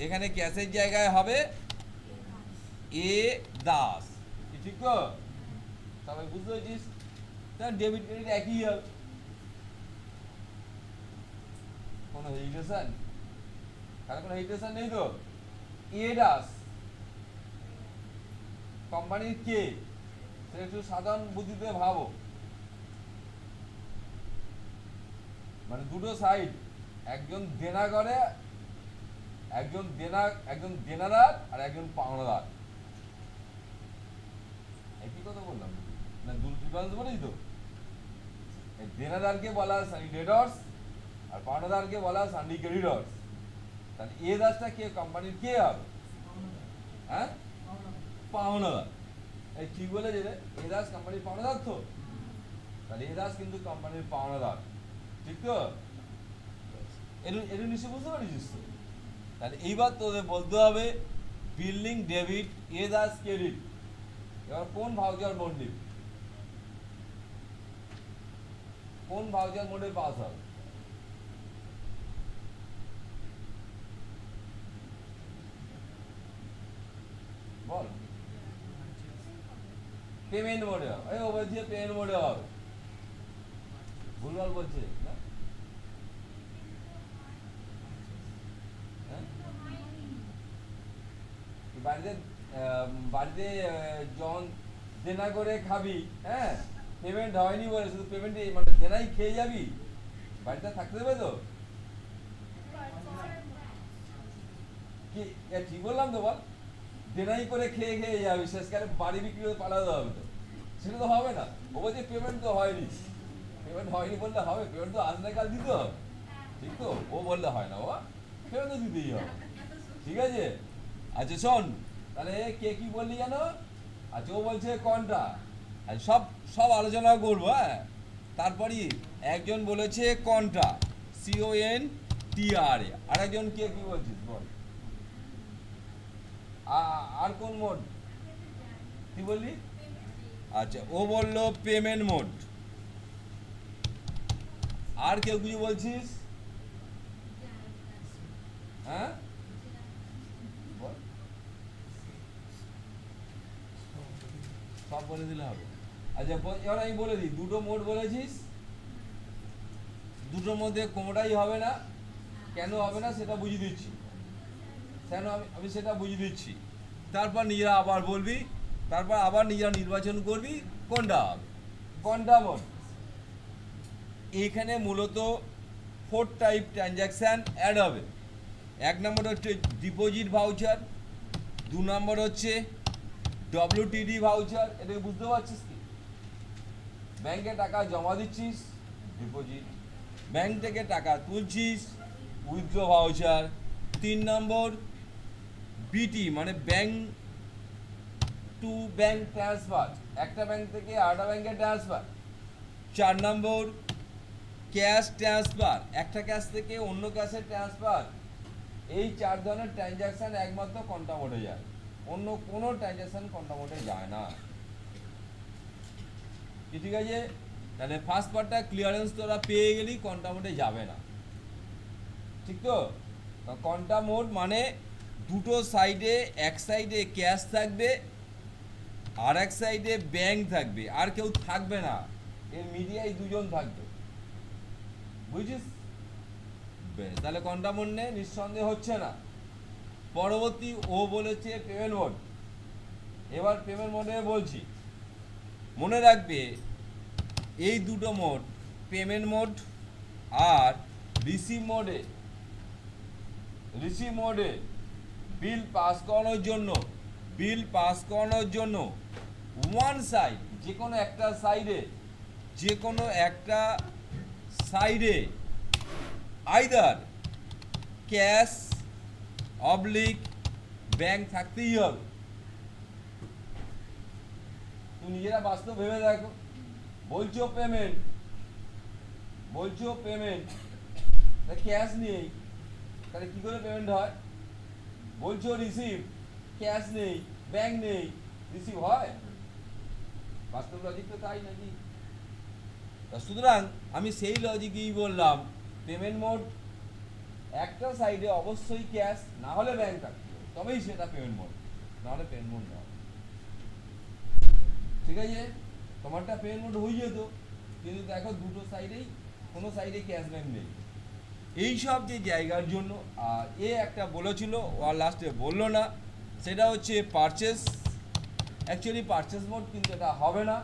এখানে ক্যাশের জায়গায় হবে এ দাস, ঠিক তো? সবাই বুঝতে পেরেছিস? তার ডেবিট ক্রেডিট একই হবে, কোনো হেজিটেশন? তাহলে কোনো হেজিটেশন নেই তো? এ দাস কোম্পানির কে, সেটা একটু সাধারণ বুদ্ধিতে ভাবো। মানে দুটো সাইড, একজন দেনা করে, একজন দেনাদার আর একজন পাওনাদার। একই কথা বললাম না? দুটো ডিফারেন্স বলেছি তো। দেনাদারকে বলা হয় সানি ডেটর্স আর পাওনাদারকে বলা হয় সানি ক্রেডিটর্স। তাহলে এ দাসটা কে কোম্পানির কে হবে? হ্যাঁ পাওনাদার। এই ঠিক বলে যে এ দাস কোম্পানির পাওনাদার তো, তাহলে এ দাস কিন্তু কোম্পানির পাওনাদার, ঠিক তো? এটা নিশ্চয় বুঝতে পারছিস তো? তাহলে এইবার তোদের বলতে হবে বিল্ডিং ডেবিট এ দাস ক্রেডিট। এবার কোন ভাউচার মোড নিবি, কোন ভাউচার মোডে পাস হবে? বল পেমেন্ট মোডে হবে। ও বলছে পেমেন্ট মোডে হবে, ভুলভাল বলছে না? বাড়িতে বাড়িতে যখন দেনা করে খাবি, হ্যাঁ পেমেন্ট হয়নি বলে শুধু পেমেন্ট মানে দেনাই খেয়ে যাবি, বাড়িতে থাকতে দেবে তো? কি ঠিক বললাম তো? বল দেনাই করে খেয়ে খেয়ে যাবি, শেষকালে বাড়ি বিক্রি করে পালাতে হবে তো, সেটা তো হবে না। ও বলছে পেমেন্ট তো হয়নি, পেমেন্ট হয়নি বললে হবে? পেমেন্ট তো আজ না কাল দিতে হবে, ঠিক তো? ও বললে হয় না বাবা, পেমেন্ট তো দিতেই হবে, ঠিক আছে? আচ্ছা শোন, তাহলে কে কি বললি জানো? আচ্ছা ও বলছে কন্ট্রা, আর সব সব আলোচনা করবো, হ্যাঁ তারপরই একজন বলেছে কন্ট্রা CONTRA, আর একজন কে কি বলছিস বল? আর কোন মোড কি বললি? আচ্ছা ও বললো পেমেন্ট মোড। আর কেউ কিছু বলছিস? হ্যাঁ সব বলে দিলে হবে। আচ্ছা এবার আমি বলে দিই, দুটো মোড বলেছিস, দুটোর মধ্যে কোনোটাই হবে না। কেন হবে না সেটা বুঝিয়ে দিচ্ছি, কেন আমি সেটা বুঝিয়ে দিচ্ছি। তারপর নিজেরা আবার বলবি, তারপর আবার নিজেরা নির্বাচন করবি কোনটা হবে। কোনটা মোড? এইখানে মূলত 4 টাইপ ট্রানজ্যাকশান অ্যাড হবে। 1 নম্বর হচ্ছে ডিপোজিট ভাউচার, 2 নম্বর হচ্ছে WTD ভাউচার। এটাকে বুঝতে পারছিস কি? ব্যাংকে টাকা জমা দিচ্ছিস ডিপোজিট, ব্যাংক থেকে টাকা তুলছিস উইথড্র ভাউচার। 3 নম্বর BT মানে ব্যাংক টু ব্যাংক ট্রান্সফার, একটা ব্যাংক থেকে আরেকটা ব্যাংকে ট্রান্সফার। 4 নম্বর ক্যাশ ট্রান্সফার, একটা ক্যাশ থেকে অন্য ক্যাশে ট্রান্সফার। এই 4 ধরনের ট্রানজাকশন একমাত্র কোয়ান্টাম মোডে যায়, অন্য কোনো ট্রানজাকশন কোয়ান্টাম মোডে যায় না। ঠিক আছে, তাহলে ফার্স্ট পার্টটা ক্লিয়ারেন্স তোরা পেয়ে গেলি, কোয়ান্টাম মোডে যাবে না। ঠিক তো? কোয়ান্টাম মোড মানে দুটো সাইডে, এক সাইডে ক্যাশ থাকবে আর এক সাইডে ব্যাংক থাকবে, আর কেউ থাকবে না, এর মিডিয়ায় দুজন থাকবে। বুঝছিস? তাহলে কোয়ান্টাম মোড নেই, নিঃসন্দেহ হচ্ছে না। পরবর্তী ও বলেছে পেমেন্ট মোড। এবার পেমেন্ট মোডে বলছি, মনে রাখবে এই দুটো মোড, পেমেন্ট মোড আর রিসিভ মোডে, রিসিভ মোডে বিল পাস করানোর জন্য, বিল পাস করানোর জন্য ওয়ান সাইড, যে কোনো একটা সাইডে, যে কোনো একটা সাইডে আইদার ক্যাশ অবলিক ব্যাংক থাকতেই হবে। তুমি নিজেরা বাস্তব ভেবে দেখো, বলছো পেমেন্ট, বলছো পেমেন্ট, ক্যাশ নেই, তাহলে কি করে পেমেন্ট হয়? বলছো রিসিভ, ক্যাশ নেই, ব্যাংক নেই, রিসিভ হয়? বাস্তব লজিক তো তাই নাকি? সুতরাং আমি সেই লজিকেই বললাম পেমেন্ট মোড, একটা সাইডে অবশ্যই ক্যাশ, না হলে ব্যাংক থাকতে হবে, তবেই সেটা পেমেন্ট মোড, না হলে পেমেন্ট মোড নয়। ঠিক আছে, তোমারটা পেমেন্ট মোড হয়ে যেত, কিন্তু দেখো দুটো সাইডেই, কোনো সাইডে ক্যাশ ব্যাংক নেই। এইসব যে জায়গার জন্য, আর এ একটা বলেছিল, ও লাস্টে বললো না, সেটা হচ্ছে পারচেস। অ্যাকচুয়ালি পারচেস মোড কিন্তু এটা হবে না,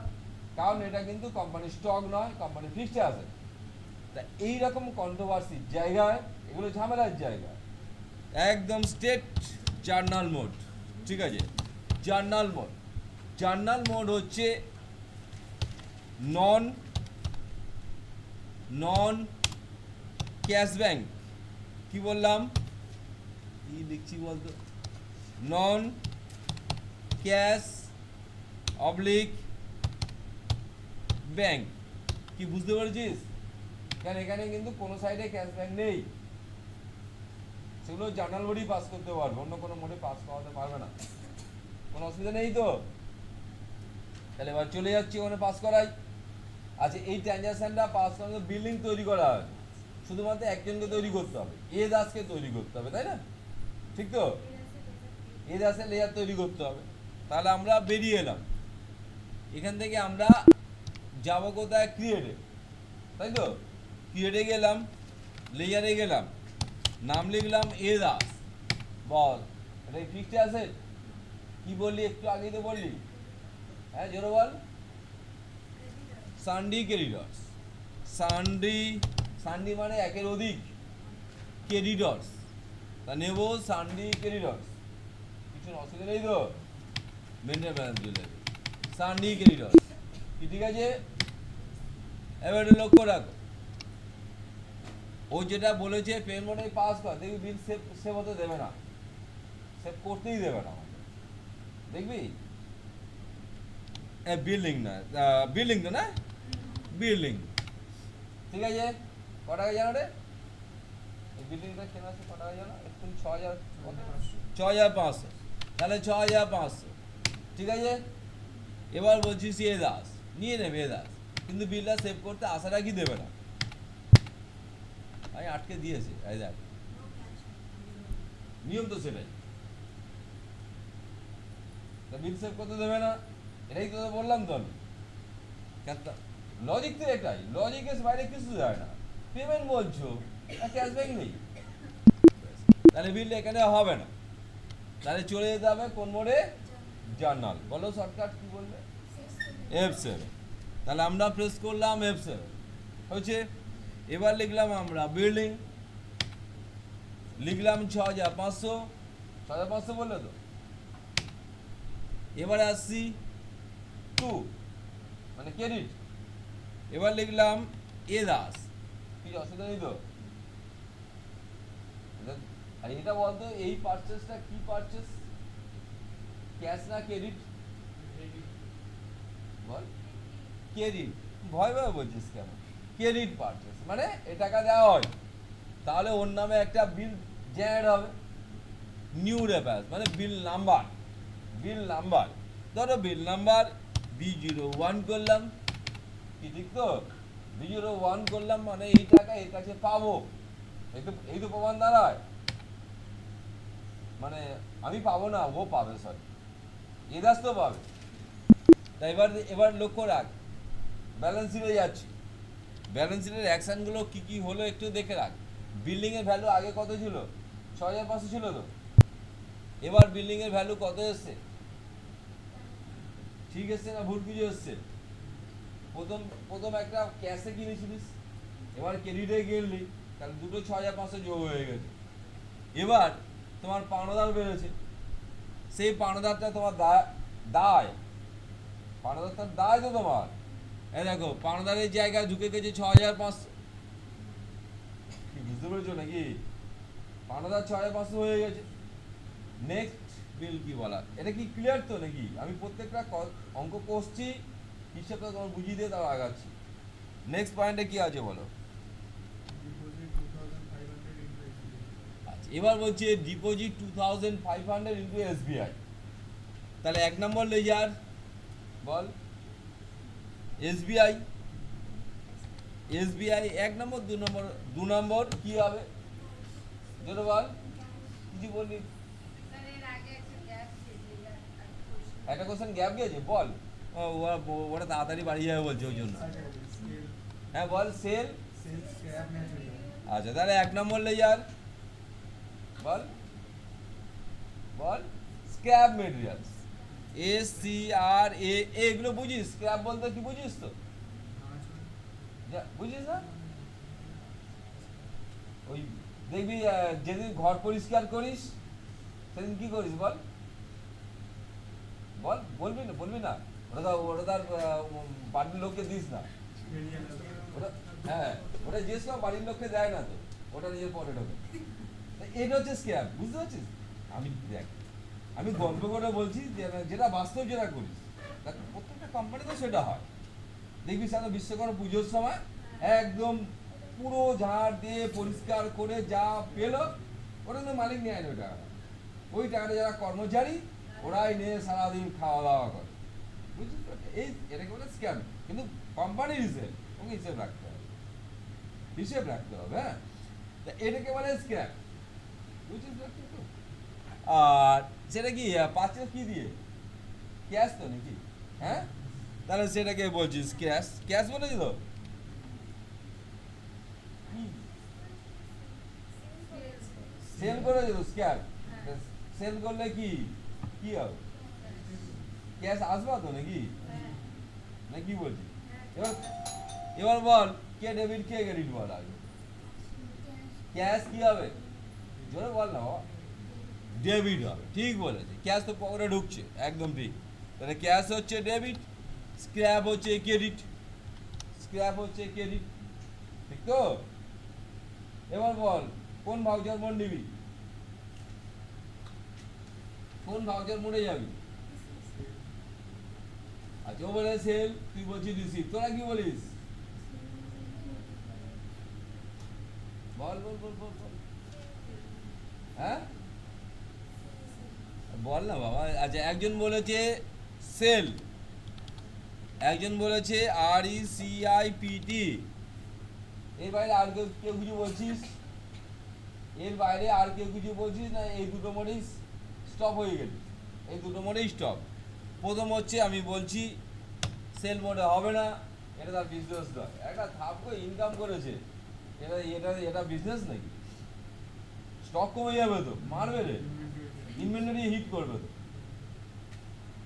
কারণ এটা কিন্তু কোম্পানির স্টক নয়, কোম্পানি ফিক্সড আছে। তা এইরকম কন্ট্রোভার্সির জায়গায়, এগুলো ঝামেলার জায়গায়, একদম স্টেট জার্নাল মোড। ঠিক আছে, জার্নাল মোড, জার্নাল মোড হচ্ছে নন নন ক্যাশ ব্যাংক। কি বললাম, কি লিখছি বলতো, নন ক্যাশ অবলিক ব্যাংক। কি বুঝতে পেরেছিস? কারণ এখানে কিন্তু কোনো সাইডে ক্যাশ ব্যাংক নেই, সেগুলো জার্নাল মোডই পাস করতে পারবে, অন্য কোনো মোডে পাস করাতে পারবে না। কোনো অসুবিধা নেই তো? তাহলে এবার চলে যাচ্ছি ওখানে পাস করাই। আচ্ছা, এই ট্রানজাকশনটা পাস করানো, বিল্ডিং তৈরি করা হয়, শুধুমাত্র একজনকে তৈরি করতে হবে, এ দাসকে তৈরি করতে হবে, তাই না? ঠিক তো? এ দাসের লেয়ার তৈরি করতে হবে। তাহলে আমরা বেরিয়ে এলাম এখান থেকে, আমরা যাবো কোথায়? ক্রিয়েটে, তাই তো? ক্রিয়েটে গেলাম, লেয়ারে গেলাম, নাম লিখলাম এ দাস। বল, এটা ফিক্সড অ্যাসেট? কি বললি একটু আগেই তো বললি, হ্যাঁ জোরে বল। সানডি ক্রেডিটর্স, সানডি, সানডি মানে একের অধিক, ক্রেডিটর্স, তা নেব সানডি ক্রেডিটর্স, কিছু অসুবিধা নেই তো? মেনটেন ব্যালেন্স দিলে সানডি ক্রেডিটর্স, কি ঠিক আছে? এবার লক্ষ্য রাখো, ও যেটা বলেছে পেমেন্ট পাস কর, দেখবি বিল সেভ, সেভ হতে দেবে না, সেভ করতেই দেবে না, দেখবি? বিল্ডিং না, বিল্ডিং তো না, বিল্ডিং। ঠিক আছে, ক টাকা জানো রে? এই বিল্ডিংটা কেনা আছে ক টাকা জানো? একটু 6,500, তাহলে 6,500। ঠিক আছে, এবার বলছি সি এ দাস, নিয়ে নেবে এ দাস, কিন্তু বিলটা সেভ করতে আশাটা কি দেবে না, আমি আটকে দিয়েছি, এই দেখ নিয়ম তো সেটাই, বিল সেভ করতে দেবে না, এটাই তো বললাম তো আমি। লজিক তো এটাই, লজিকের বাইরে কিছু যায় না। পেমেন্ট বলছো, ক্যাশব্যাক নেই, তাহলে বিলটা এখানে হবে না, তাহলে চলে যেতে হবে কোন মোডে? জার্নাল। বলো শর্টকাট কি বলবে? F7। তাহলে আমরা প্রেস করলাম F7, হচ্ছে। এবার লিখলাম আমরা বিল্ডিং, লিখলাম 6,500, 6,500 বললে তো। এবারে আসছি টু, মানে ক্রেডিট, এবার লিখলাম এ দাস, কি অসুবিধা নেই তো? আর এটা বলতো এই পারচেসটা কি পারচেস, ক্যাশ না ক্রেডিট? বল ক্রেডিট, ভয় ভয় বলছিস কেন? ক্রেডিট পারচেস মানে এ টাকা দেওয়া হয়, তাহলে ওর নামে একটা বিল জেনারেট হবে, নিউ রেফারেন্স মানে বিল নাম্বার, বিল নাম্বার ধরো বিল নাম্বার B01 করলাম, কি ঠিক তো? B01 করলাম মানে এই টাকা এর কাছে পাবো, এই তো প্রমাণ দাঁড়ায়, মানে আমি পাবো না, ও পাবে, সরি এদাস তো পাবে। তাই এবার লক্ষ্য রাখ, ব্যালেন্স শিটে যাচ্ছি, ব্যালেন্স শিটের অ্যাকশনগুলো কি কি হলো একটু দেখে রাখ। বিল্ডিং এর ভ্যালু আগে কত ছিল? 6500 ছিল তো, এবার বিল্ডিং এর ভ্যালু কত এসছে? ঠিক এসছে না ভুল কিছু এসছে? প্রথম একটা ক্যাশে কিনেছিলিস, এবার ক্রেডিটে কিনলি, তাহলে দুটো 6500 যোগ হয়ে গেছে। এবার তোমার পাওনাদার বেড়েছে, সেই পাওনাদারটা তোমার দায়, পাওনাদারটার দায় তো তোমার, এই দেখো পাওনাদারের জায়গায় ঢুকে গেছে 6500, বুঝতে পেরেছো নাকি? পাওনাদার 6500 হয়ে গেছে। নেক্সট বিল কি বলা, এটা কি ক্লিয়ার তো নাকি? আমি প্রত্যেকটা অঙ্ক করছি, হিসাবটা তোমার বুঝিয়ে দিয়ে তাও আগাচ্ছি। নেক্সট পয়েন্টে কি আছে বলো? আচ্ছা, এবার বলছে ডিপোজিট 2500 ইন্টু SBI, তাহলে এক নম্বর লেজার বল SBI, এক নম্বর, দু নম্বর কি হবে যেটা বল, কিছু বললি, একটা কোশ্চেন গ্যাপ গেছে বল, ওরা তাড়াতাড়ি বাড়ি যাবে বলছে ওই জন্য। হ্যাঁ বল সেল, আচ্ছা তাহলে এক নম্বর লেজার বল, বল স্ক্র্যাপ মেটেরিয়ালস, SCRA, এগুলো বুঝিস? স্ক্র্যাপ বলতে কি বুঝিস তো? বুঝিস না? ওই দেখবি যেদিন ঘর পরিষ্কার করিস সেদিন কি করিস বল, বল বলবি না, ওটা তার বাড়ির লোককে দিস না, ওটা হ্যাঁ ওটা জিজ্ঞেস কর, বাড়ির লোককে দেয় না তো, ওটা নিজের পকেটে ঢোকে। এটা হচ্ছে স্ক্যাম, বুঝতে পারছিস? আমি দেখ, আমি গল্প করে বলছি, যেটা বাস্তব যেটা করিস, প্রত্যেকটা কোম্পানিতে সেটা হয়। দেখবি সারা বিশ্বকর্মা পুজোর সময় একদম পুরো ঝাড় দিয়ে পরিষ্কার করে যা পেলো, ওটা কিন্তু মালিক নিয়ে আয় ওই টাকাটা, ওই টাকাটা যারা কর্মচারী ওরাই নিয়ে সারাদিন খাওয়া দাওয়া করে, বুঝছিস? এই এটাকে বলে স্ক্যাম, কিন্তু কোম্পানির হিসেব ওকে হিসেব রাখতে হবে, হিসেব রাখতে হবে, হ্যাঁ এটাকে বলে স্ক্যাম, বুঝছিস? আর সেটা কি পাচ্ছে কি দিয়ে? ক্যাশ তো নাকি? হ্যাঁ তাহলে সেটাকে বলছিস ক্যাশ, ক্যাশ বলেছি তো, সেল করেছি তো স্ক্যাম, সেল করলে কি কি হবে? ক্যাশ আসবা তো নাকি? নাকি বলছি? এবার বল কে ডেবিট কে ক্রেডিট বল আগে, ক্যাশ কি হবে জোরে বল না, ডেবিট হবে, ঠিক বলেছে, ক্যাশ তো পকেটে ঢুকছে, একদম ঠিক, তাহলে ক্যাশ হচ্ছে ডেবিট, স্ক্র্যাপ হচ্ছে ক্রেডিট, স্ক্র্যাপ হচ্ছে ক্রেডিট, ঠিক তো? এবার বল কোন ভাউচার মোড নিবি, কোন ভাউচার মোডে যাবি? আচ্ছা ও বলে সেল, তুই বলছিস রিসিভ, তোরা কি বলিস? বল বল বল বল বল, হ্যাঁ বল না বাবা। আচ্ছা একজন বলেছে সেল, একজন বলেছে RECIPT, এর বাইরে আর কেউ কিছু বলছিস? এর বাইরে আর কেউ কিছু বলছিস না? এই দুটো মোডেই স্টপ হয়ে গেল, এই দুটো মোডেই স্টপ। প্রথম হচ্ছে আমি বলছি সেল মোডে হবে না, এটা তার বিজনেস নয়, একটা থাপকে ইনকাম করেছে, এটা এটা এটা বিজনেস নাকি? স্টক কমে যাবে তো, মারবে রে, ইনভেন্টরি হিট করবে তো,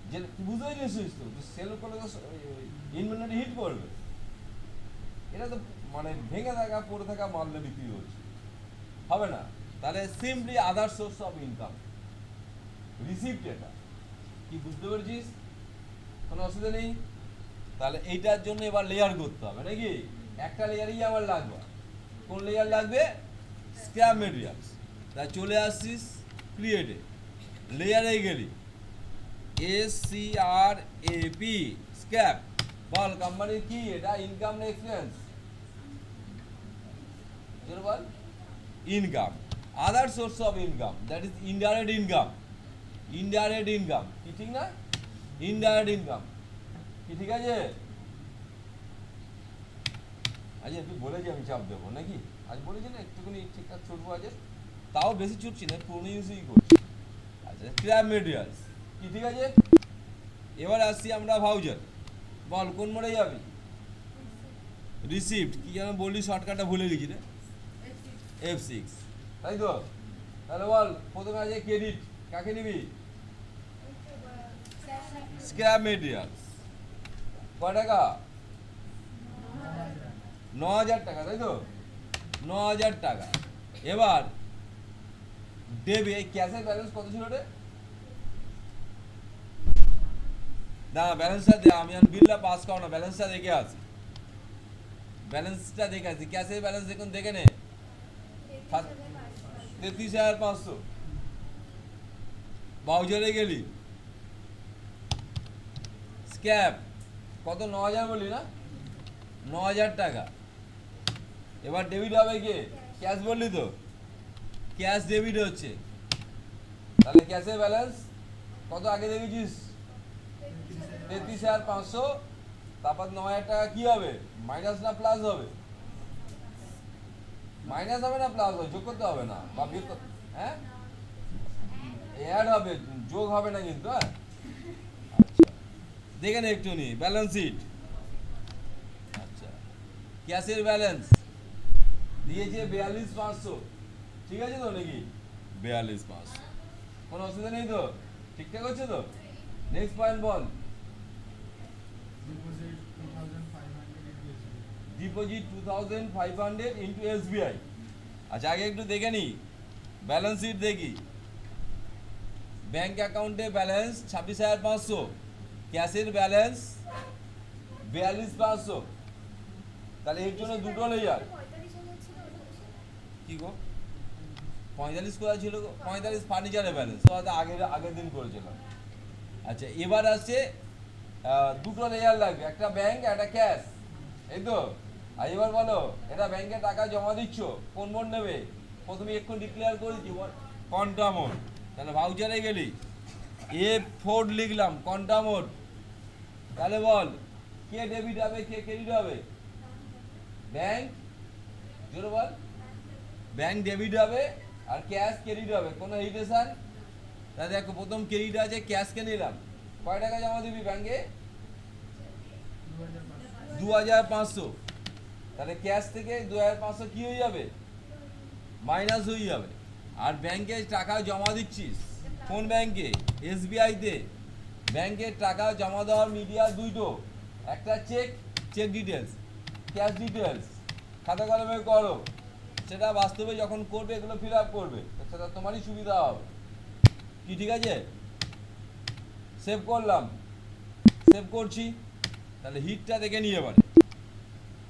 যে বুঝতেই নিশ্চিস তো সেল করলে তো ইনভেন্টরি হিট করবে, এটা তো মানে ভেঙে থাকা পড়ে থাকা মারলে বিক্রি হচ্ছে, হবে না। তাহলে simply other source of income, receipt, এটা কি বুঝতে পেরেছিস? কোনো অসুবিধা নেই। তাহলে এইটার জন্য এবার লেয়ার করতে হবে নাকি? একটা লেয়ারই আবার লাগবে, কোন লেয়ার লাগবে? Scrap materials. তাই চলে আসছিস ক্রিয়েটে, লেয়ারে গেলি, SCRAP স্ক্র্যাপ বল কোম্পানির কি এটা ইনকাম না এক্সপেন্স জোরে বল income other source of income that is indirect income কি ঠিক না ইনডাইরেক্ট ইনকাম কি ঠিক আছে আজ একটু বলেছি আমি চাপ দেবো নাকি আজ বলেছি না একটুখানি ঠিকঠাক ছুটবো আজ তাও বেশি ছুটছি না পুরনো ইউজই করছি আচ্ছা স্ক্র্যাপ মেটেরিয়ালস কি ঠিক আছে এবার আসছি আমরা ভাউচার বল কোন মোড়ে যাবি রিসিপ্ট কি যেন বললি শর্টকাটটা ভুলে গেছি রে F6 তাই তো তাহলে বল প্রথমে আছে ক্রেডিট কাকে নিবি স্ক্র্যাপ মেটেরিয়ালস কয় টাকা 9,000 টাকা তাই তো 9,000 টাকা এবার দেবে এই ক্যাশের ব্যালেন্স কত ছিল রে না ব্যালেন্সটা দে আমি বিলটা পাস করো না ব্যালেন্সটা দেখে আসি ক্যাশের ব্যালেন্স দেখুন দেখে নে 33,500 ভাউচারে গেলি স্ক্র্যাপ কত 9,000 বললি না 9,000 টাকা এবার ডেবিট হবে কে ক্যাশ বললি তো ক্যাশ ডেবিট হচ্ছে তাহলে ক্যাশের ব্যালেন্স কত আগে দেখেছিস 33,500 তারপর 9,000 টাকা কি হবে মাইনাস না প্লাস হবে মাইনাস হবে না প্লাস হবে যোগ করতে হবে না বা বিয়োগ করতে হ্যাঁ অ্যাড হবে যোগ হবে না কিন্তু হ্যাঁ আচ্ছা দেখেন একটু নি ব্যালেন্স শিট আচ্ছা ক্যাশের ব্যালেন্স দিয়েছে 42,500 ঠিক আছে তো নাকি 42,500 কোনো অসুবিধা নেই তো ঠিকঠাক হচ্ছে তো নেক্সট পয়েন্ট বল ডিপোজিট 2,500 ইন্টু SBI আচ্ছা আগে একটু দেখে নি ব্যালেন্স শিট দেখি ব্যাংক অ্যাকাউন্টে ব্যালেন্স 26,500 ক্যাশের ব্যালেন্স 42,500 তাহলে এর জন্য দুটো লেয়ার কি গো 45 করা ছিল গো 45 ফার্নিচারের ব্যালেন্স তো আগের দিন করেছিলাম আচ্ছা এবার আসছে দুটো লেয়ার লাগবে একটা ব্যাংক একটা ক্যাশ এই তো আর এবার বলো এটা ব্যাংকে টাকা জমা দিচ্ছ কোন মোড নেবে প্রথমে এক্ষুনি ডিক্লেয়ার করেছি কন্টা মোড তাহলে ভাউচারে গেলি F4 লিখলাম কন্টা মোড তাহলে বল কে ডেবিট হবে কে ক্রেডিট হবে ব্যাংক জোরে বল ব্যাংক ডেবিট হবে আর ক্যাশ ক্রেডিট হবে কোনো হেজিটেশন তাহলে দেখো প্রথম ক্রেডিট আছে ক্যাশকে নিলাম কয় টাকা জমা দিবি ব্যাংকে 2,500 তাহলে ক্যাশ থেকে 2,500 কি হয়ে যাবে মাইনাস হয়ে যাবে আর ব্যাংকে টাকা জমা দিচ্ছিস কোন ব্যাংকে SBI তে ব্যাংকে টাকা জমা দেওয়ার মিডিয়া দুটো একটা চেক ডিটেলস ক্যাশ ডিটেলস খাতা কলমে করো সেটা বাস্তবে যখন করবে এগুলো ফিল আপ করবে সেটা তোমারই সুবিধা হবে কি ঠিক আছে সেভ করলাম সেভ করছি তাহলে হিটটা দেখে নিয়ে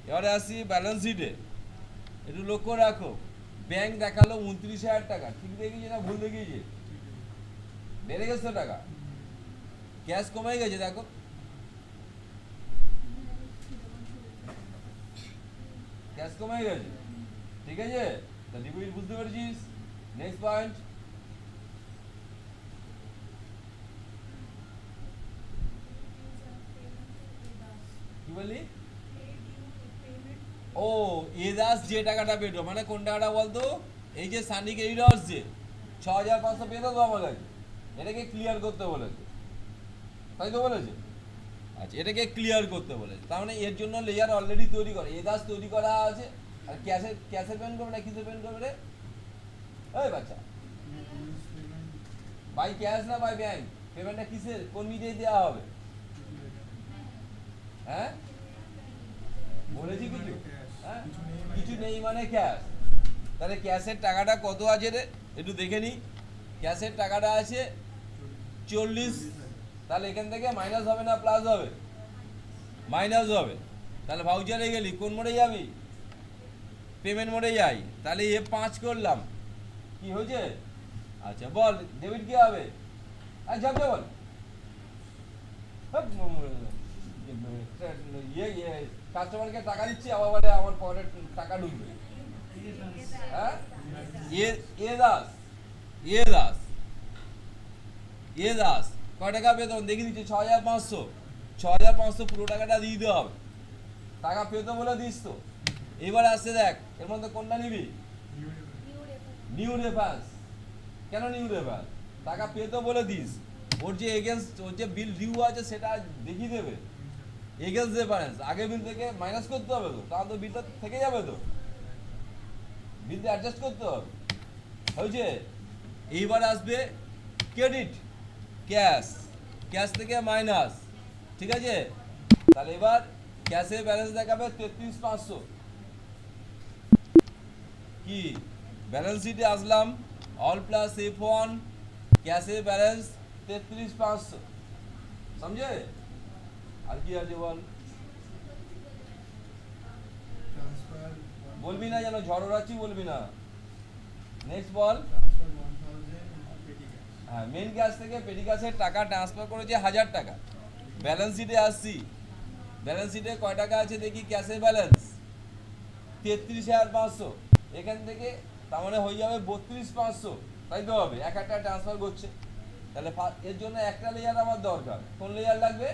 এবারে আসি ব্যালেন্স শিটে একটু লক্ষ্য রাখো ব্যাংক দেখালো 29,000 টাকা ঠিক দেখিয়েছে না ভুল দেখিয়েছে বেড়ে গেছে টাকা ক্যাশ কমে গেছে দেখো ক্যাশ কমে গেছে ঠিক আছে তা ডিপোজিট বুঝতে পেরেছিস নেক্সট পয়েন্ট কি বললি ও এদাস যে টাকাটা পেটো মানে কোন টাকাটা বলতো এই যে সানি ক্রেডিটর্স যে 6,500 পেতো তো আমার কাছে এটাকে ক্লিয়ার করতে বলেছে তাই তো বলেছে আচ্ছা এটাকে ক্লিয়ার করতে বলেছে তার মানে এর জন্য লেয়ার অলরেডি তৈরি করে এদাস তৈরি করা আছে আর ক্যাশে পেমেন্ট করবে না কিসে পেমেন্ট করবে রে এই বাচ্চা বাই ক্যাশ না বাই ব্যাংক পেমেন্টটা কিসের কোন মিডিয়ায় দেওয়া হবে হ্যাঁ বলেছি কিছু হ্যাঁ কিছু নেই মানে ক্যাশ তাহলে ক্যাশের টাকাটা কত আছে রে একটু দেখে নি ক্যাশের টাকাটা আছে 40 তাহলে এখান থেকে মাইনাস হবে না প্লাস হবে মাইনাস হবে তাহলে ভাউচারে গেলি কোন মোডে যাবি পেমেন্ট মোডে যাই তাহলে F5 করলাম কি হয়েছে আচ্ছা বল ডেবিট কি হবে আচ্ছা বল ইয়ে কাস্টমারকে টাকা দিচ্ছি আবার বলে আমার পকেটে টাকা ঢুকবে। হ্যাঁ, এ দাস, এ দাস, এ দাস কয় টাকা বেতন দেখে দিচ্ছি 6500, 6500 পুরো টাকাটা দিয়ে দিতে হবে। টাকা পেতো বলে দিস তো। এবার আসছে দেখ এর মধ্যে কোনটা নিবি? New reference. কেন নিউ রেফারেন্স? টাকা পেতো বলে দিস, ওর যে এগেন্স্ট ওর যে বিল ডিউ আছে সেটা দেখিয়ে দেবে। এগেন্স্ট রেফারেন্স আগে বিল থেকে মাইনাস করতে হবে তো, তাহলে তো বিলটা থেকে যাবে তো, বিলটা অ্যাডজাস্ট করতে হবে। হয়েছে? এইবার আসবে ক্রেডিট ক্যাশ, ক্যাশ থেকে মাইনাস। ঠিক আছে, তাহলে এবার ক্যাশে ব্যালেন্স দেখাবে 33,500। কি ব্যালেন্স শিটে আসলাম, অল প্লাস F1, ক্যাশে ব্যালেন্স 33,500। समझे? আর কি আছে বল? বলবি না যেন ঝড় ওড়াচ্ছি, বলবি না। নেক্সট বল। হ্যাঁ, মেন ক্যাশ থেকে পেটি ক্যাশের টাকা ট্রান্সফার করেছে 1000 টাকা। ব্যালেন্স শিটে আসছি, ব্যালেন্স শিটে কয় টাকা আছে দেখি, ক্যাশে ব্যালেন্স 33,500। এখান থেকে তার মানে হয়ে যাবে 32,500, তাই তো হবে, 1000 টাকা ট্রান্সফার করছে। তাহলে এর জন্য একটা লেয়ার আমার দরকার। কোন লেয়ার লাগবে?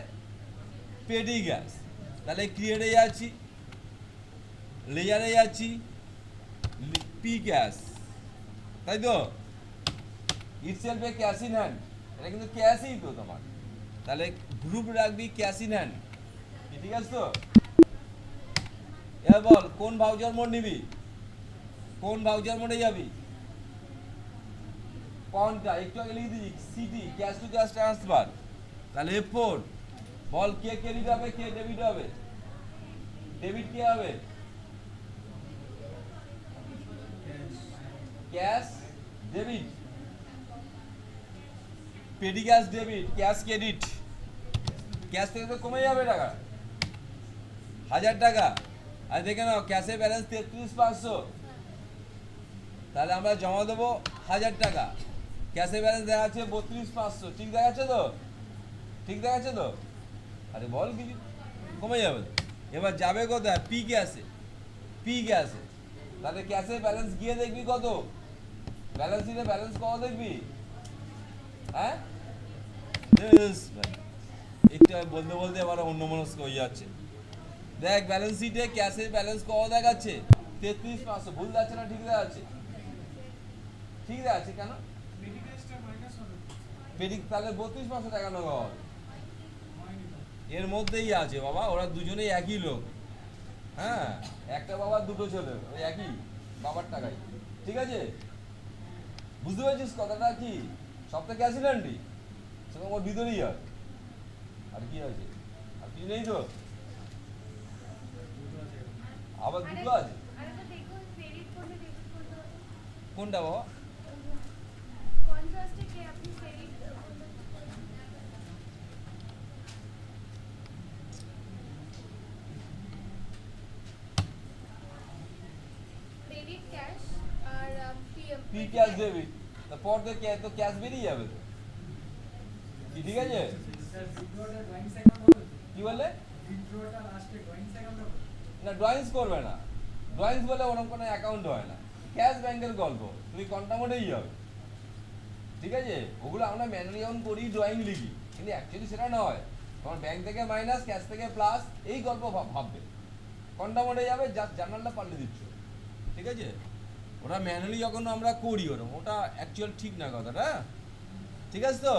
পেটি ক্যাশ। তাহলে ক্রিয়েটে যাচ্ছি, লেয়ারে যাচ্ছি, পি ক্যাশ, তাই তো, itself A cash in hand, এটা কিন্তু ক্যাশই তো তোমার। তাহলে গ্রুপ রাখবি ক্যাশ ইন হ্যান্ড, ঠিক আছে তো? এবার বল কোন ভাউচার মোড নিবি, কোন ভাউচার মোডে যাবি? কোনটা একটু আগে লিখে দিই, city cash to cash transfer. তাহলে F4 বল, কে ক্রেডিট হবে, কে ডেবিট হবে? ডেবিট কে হবে? ক্যাশ ডেবিট, পেটি cash debit, cash credit. Cash থেকে তো কমে যাবে টাকা, 1000 টাকা। আর দেখে নাও ক্যাশে ব্যালেন্স 33,500, তাহলে আমরা জমা দেবো 1000 টাকা। ক্যাশে ব্যালেন্স দেখাচ্ছে 32,500, ঠিক দেখাচ্ছে তো? ঠিক দেখাচ্ছে তো? আরে বল কিছু, কমে যাবে। এবার যাবে কোথায়? পি ক্যাশে, পি ক্যাশে। তাহলে ক্যাশে ব্যালেন্স গিয়ে দেখবি কত, ব্যালেন্স শিটে ব্যালেন্স কত দেখবি? হ্যাঁ, একটু বলতে বলতে এবার অন্যমনস্ক হয়ে যাচ্ছে। দেখ ব্যালেন্স শিটে ক্যাশে ব্যালেন্স কত দেখাচ্ছে? 33,500। ভুল যাচ্ছে না ঠিক দেখাচ্ছে? ঠিক দেখাচ্ছে। কেন পেটি তাহলে 32,500 টাকা নেওয়া হবে? এর মধ্যেই আছে বাবা, ওরা দুজনেই একই লোক। হ্যাঁ, একটা বাবার দুটো ছেলে, ওই একই বাবার টাকাই। ঠিক আছে, বুঝতে পেরেছিস কথাটা? কি সবটা ক্যাশ ইন হ্যান্ডই, সেরকম ওর ভিতরেই আর আর কি আছে? আর কি নেই তো? আবার দুটো আছে। কোনটা বাবা? পি ক্যাশ ডেবিট, তারপর তো ক্যাশ বেরিয়ে যাবে তো, ঠিক আছে? কি বললে? না, ড্রয়িংস করবে না। ড্রয়িংস বলে ওরকম কোনো অ্যাকাউন্ট হয় না, ক্যাশ ব্যাংকের গল্প, তুমি কোনটা মোডেই যাবে। ঠিক আছে, ওগুলো আমরা ম্যানুয়ালি যখন করি ড্রয়িং লিখি, কিন্তু অ্যাকচুয়ালি সেটা নয়। তোমার ব্যাংক থেকে মাইনাস, ক্যাশ থেকে প্লাস, এই গল্প ভাববে। কোনটা মোডে যাবে, জার্নালটা পাল্টে দিচ্ছ। ঠিক আছে, ওটা ম্যানুয়ালি যখন আমরা করি ওটা অ্যাকচুয়াল ঠিক না কথাটা। ঠিক আছে তো?